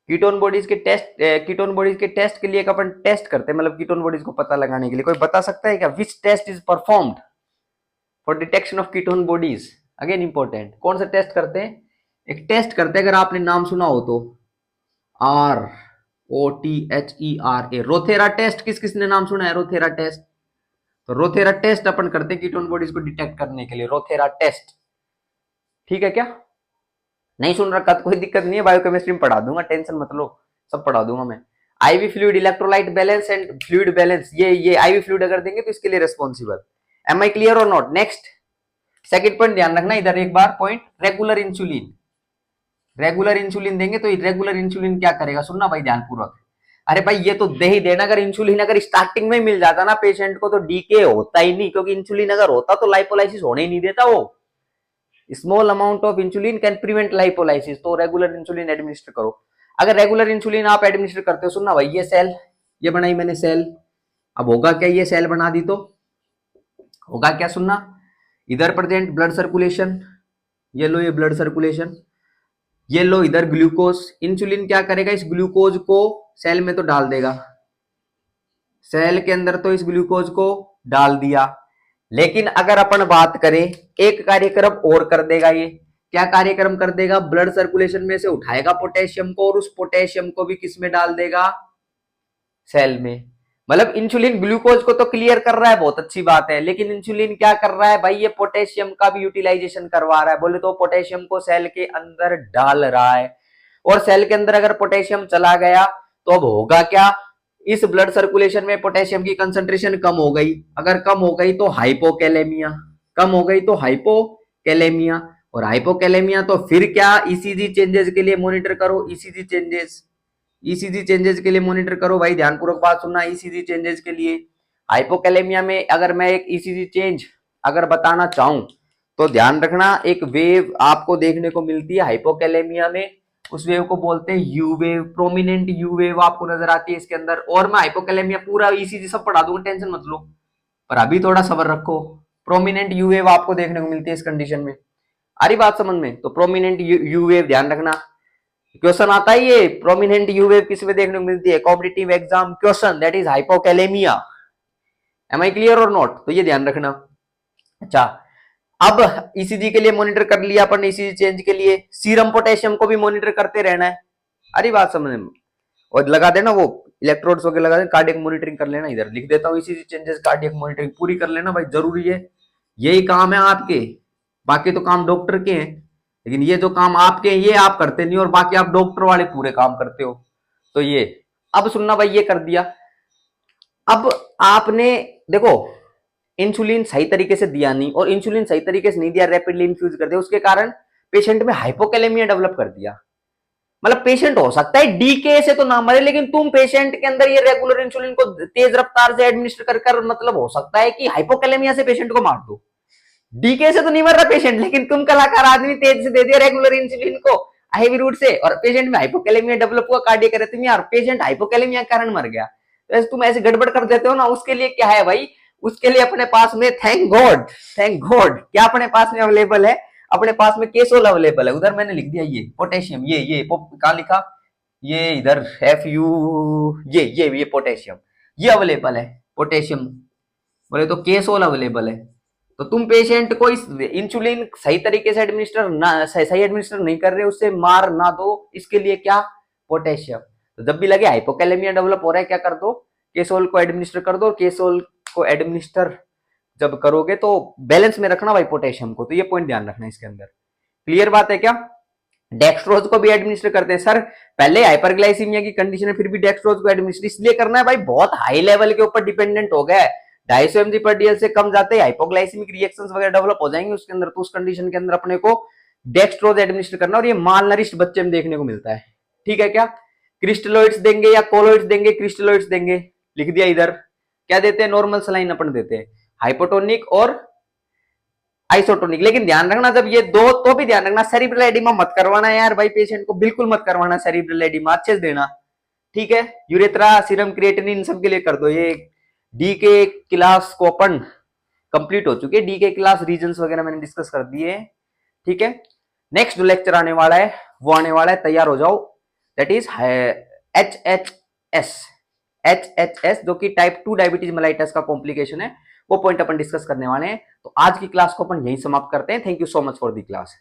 कीटोन बॉडीज के टेस्ट के लिए एक अपन टेस्ट करते हैं, मतलब कीटोन बॉडीज को पता लगाने के लिए। कोई बता सकता है क्या, which test is performed for detection of ketone bodies? Again important, कौन सा टेस्ट करते हैं? एक टेस्ट करते हैं, अगर आपने नाम सुना हो तो, ROTHERA, रोथेरा टेस्ट। किस किसने नाम सुना है रोथेरा टेस्ट? तो रोथेरा टेस्ट अपन करते हैं कीटोन बॉडीज को डिटेक्ट करने के लिए, रोथेरा टेस्ट। ठीक है क्या? नहीं सुन रखा तो कोई दिक्कत नहीं है, बायोकेमिस्ट्री में पढ़ा दूंगा, टेंशन मत लो, सब पढ़ा दूंगा मैं। IV fluid, electrolyte balance and fluid balance, ये आईवी फ्लूइड अगर देंगे तो इसके लिए responsible. M I clear or not? Next second point ध्यान रखना इधर एक बार, पॉइंट रेगुलर इंसुलिन देंगे तो रेगुलर इंसुलिन क्या करेगा, सुनना भाई ध्यानपूर्वक। अरे भाई ये तो दे ही देना, अगर इंसुलिन अगर स्टार्टिंग में मिल जाता ना पेशेंट को तो डीके होता ही नहीं, क्योंकि इंसुलिन अगर होता तो लाइपोलाइसिस होने ही नहीं देता वो। Small amount of insulin can prevent lipolysis, तो रेगुलर इंसुलिन एडमिनिस्टर करो। अगर रेगुलर इंसुलिन आप एडमिनिस्टर करते हो, सुनना भाई, ये सेल, ये बनाई मैंने सेल, अब होगा क्या, ये सेल बना दी तो होगा क्या, सुनना। इधर प्रेजेंट ब्लड सर्कुलेशन, ये लो ये ब्लड सर्कुलेशन, ये लो इधर ग्लूकोज। इंसुलिन क्या करेगा, इस ग्लूकोज को सेल में तो डाल देगा, सेल के अंदर तो इस ग्लूकोज को डाल दिया। लेकिन अगर अपन बात करें, एक कार्यक्रम और कर देगा, ये क्या कार्यक्रम कर देगा, ब्लड सर्कुलेशन में से उठाएगा पोटेशियम को, और उस पोटेशियम को भी किस में डाल देगा, सेल में। मतलब इंसुलिन ग्लूकोज को तो क्लियर कर रहा है, बहुत अच्छी बात है, लेकिन इंसुलिन क्या कर रहा है भाई, ये पोटेशियम का भी यूटिलाइजेशन करवा रहा है। बोले तो पोटेशियम को सेल के अंदर डाल रहा है, और सेल के अंदर अगर पोटेशियम चला गया तो अब होगा क्या, इस ब्लड सर्कुलेशन में पोटेशियम की कंसंट्रेशन कम हो गई, अगर कम हो गई तो हाइपोकैलेमिया, कम हो गई तो हाइपोकैलेमिया, और हाइपोकैलेमिया तो फिर क्या, ईसीजी चेंजेस के लिए मॉनिटर करो, ईसीजी चेंजेस, ईसीजी चेंजेस के लिए मॉनिटर करो भाई, ध्यानपूर्वक बात सुनना, ईसीजी चेंजेस के लिए। हाइपोकैलेमिया में अगर मैं एक ईसीजी चेंज अगर बताना चाहूं तो ध्यान रखना, एक वेव आपको देखने को मिलती है हाइपोकैलेमिया में, उस वेव को बोलते हैं you wave, prominent you wave आपको नजर आती है इसके अंदर। और मैं हाइपोकैलेमिया पूरा ईसीजी सब पढ़ा दूंगा, टेंशन मत लो, पर अभी थोड़ा सब्र रखो। प्रोमिनेंट यू वेव आपको देखने को मिलती है इस कंडीशन में, आ रही बात समझ में? तो प्रोमिनेंट यू वेव ध्यान रखना, क्वेश्चन आता है ये, प्रोमिनेंट यू वेव किस में देखने को मिलती है, competitive exam question, that is hypokalemia. Am I clear or not? तो ये ध्यान रखना। अच्छा, अब ईसीजी के लिए मॉनिटर कर लिया अपन, ईसीजी चेंज के लिए सीरम पोटेशियम को भी मॉनिटर करते रहना है, अरे बात समझ में? और लगा देना वो इलेक्ट्रोड्स वगैरह लगा देना, कार्डियक मॉनिटरिंग कर लेना, इधर लिख देता हूँ ईसीजी चेंजेस कार्डियक मॉनिटरिंग पूरी कर लेना भाई, जरूरी है, यही काम है आपके, बाकी तो काम डॉक्टर के हैं, लेकिन ये जो काम आपके हैं ये आप करते नहीं, और बाकी आप डॉक्टर वाले पूरे काम करते हो। तो ये अब सुनना भाई, ये कर दिया। अब आपने देखो, इंसुलिन सही तरीके से दिया नहीं, और इंसुलिन सही तरीके से नहीं दिया, रैपिडली इन्फ्यूज कर दिया, उसके कारण पेशेंट में हाइपोकैलेमिया डेवलप कर दिया। मतलब पेशेंट हो सकता है डीके से तो ना मरे, लेकिन तुम पेशेंट के अंदर ये रेगुलर इंसुलिन को तेज रफ्तार से एडमिनिस्टर कर मतलब हो सकता है कि हाइपोकैलेमिया से पेशेंट को मार दो। डीके से तो नहीं मर रहा पेशेंट, लेकिन तुम कलाकार आदमी तेज से दे दिया रेगुलर इंसुलिन को हेवी रूट से, और पेशेंट में हाइपोकैलेमिया डेवलप हुआ, कार्डियक अरिथमिया, यार पेशेंट हाइपोकैलेमिया के कारण मर गया। तो तुम ऐसे गड़बड़ कर देते हो ना, उसके लिए क्या है भाई, उसके लिए अपने पास में थैंक गॉड क्या अपने पास में अवेलेबल है, अपने पास में केसोल अवेलेबल है। उधर मैंने लिख दिया ये पोटेशियम, ये कहां लिखा, ये इधर एफ यू, ये पोटेशियम, ये अवेलेबल है पोटेशियम, बोले तो केसोल अवेलेबल है। तो तुम पेशेंट को इस इंसुलिन सही तरीके से एडमिनिस्टर ना, सही एडमिनिस्टर नहीं कर रहे, उससे मार ना दो, इसके लिए क्या, पोटेशियम। तो जब भी लगे हाइपोकैलेमिया डेवलप हो रहा है, क्या कर दो, केसोल को एडमिनिस्टर कर दो, और केसोल को एडमिनिस्टर जब करोगे तो बैलेंस में रखना भाई पोटेशियम को, तो ये पॉइंट ध्यान रखना इसके अंदर। क्लियर बात है क्या? डेक्सट्रोज को भी एडमिनिस्टर करते हैं सर, पहले हाइपरग्लाइसीमिया की कंडीशन है, फिर भी डेक्सट्रोज को एडमिनिस्टर इसलिए करना है भाई, बहुत हाई लेवल के ऊपर डिपेंडेंट हो गया है, 250 mg पर डीएल से कम जाते हाइपोग्लाइसीमिक रिएक्शंस वगैरह डेवलप हो जाएंगे उसके अंदर, तो उस कंडीशन के अंदर अपने को डेक्सट्रोज एडमिनिस्टर करना, और ये मालनरिश्ड बच्चे में देखने को मिलता है। ठीक है क्या? क्रिस्टलोइड्स देंगे या कोलोइड्स देंगे, क्रिस्टलोइड्स देंगे, लिख दिया इधर। क्या देते हैं, नॉर्मल सलाइन अपन देते हैं, हाइपोटोनिक और आइसोटोनिक। लेकिन ध्यान रखना जब ये दो, तो भी ध्यान रखना सेरिब्रल एडिमा मत करवाना यार भाई, पेशेंट को बिल्कुल मत करवाना सेरिब्रल एडिमा, अच्छे से देना। ठीक है, यूरेथ्रा, सीरम क्रिएटिनिन सब के लिए कर दो। ये डी के क्लास को अपन कंप्लीट हो चुके, डी के क्लास रीजन्स वगैरह मैंने डिस्कस कर दिए। ठीक है, नेक्स्ट जो लेक्चर आने वाला है वो आने वाला है, तैयार हो जाओ, दैट इज एच जो कि टाइप 2 डायबिटीज मेलाइटस का कॉम्प्लिकेशन है, वो पॉइंट अपन डिस्कस करने वाले हैं। तो आज की क्लास को अपन यही समाप्त करते हैं। Thank you so much for the class.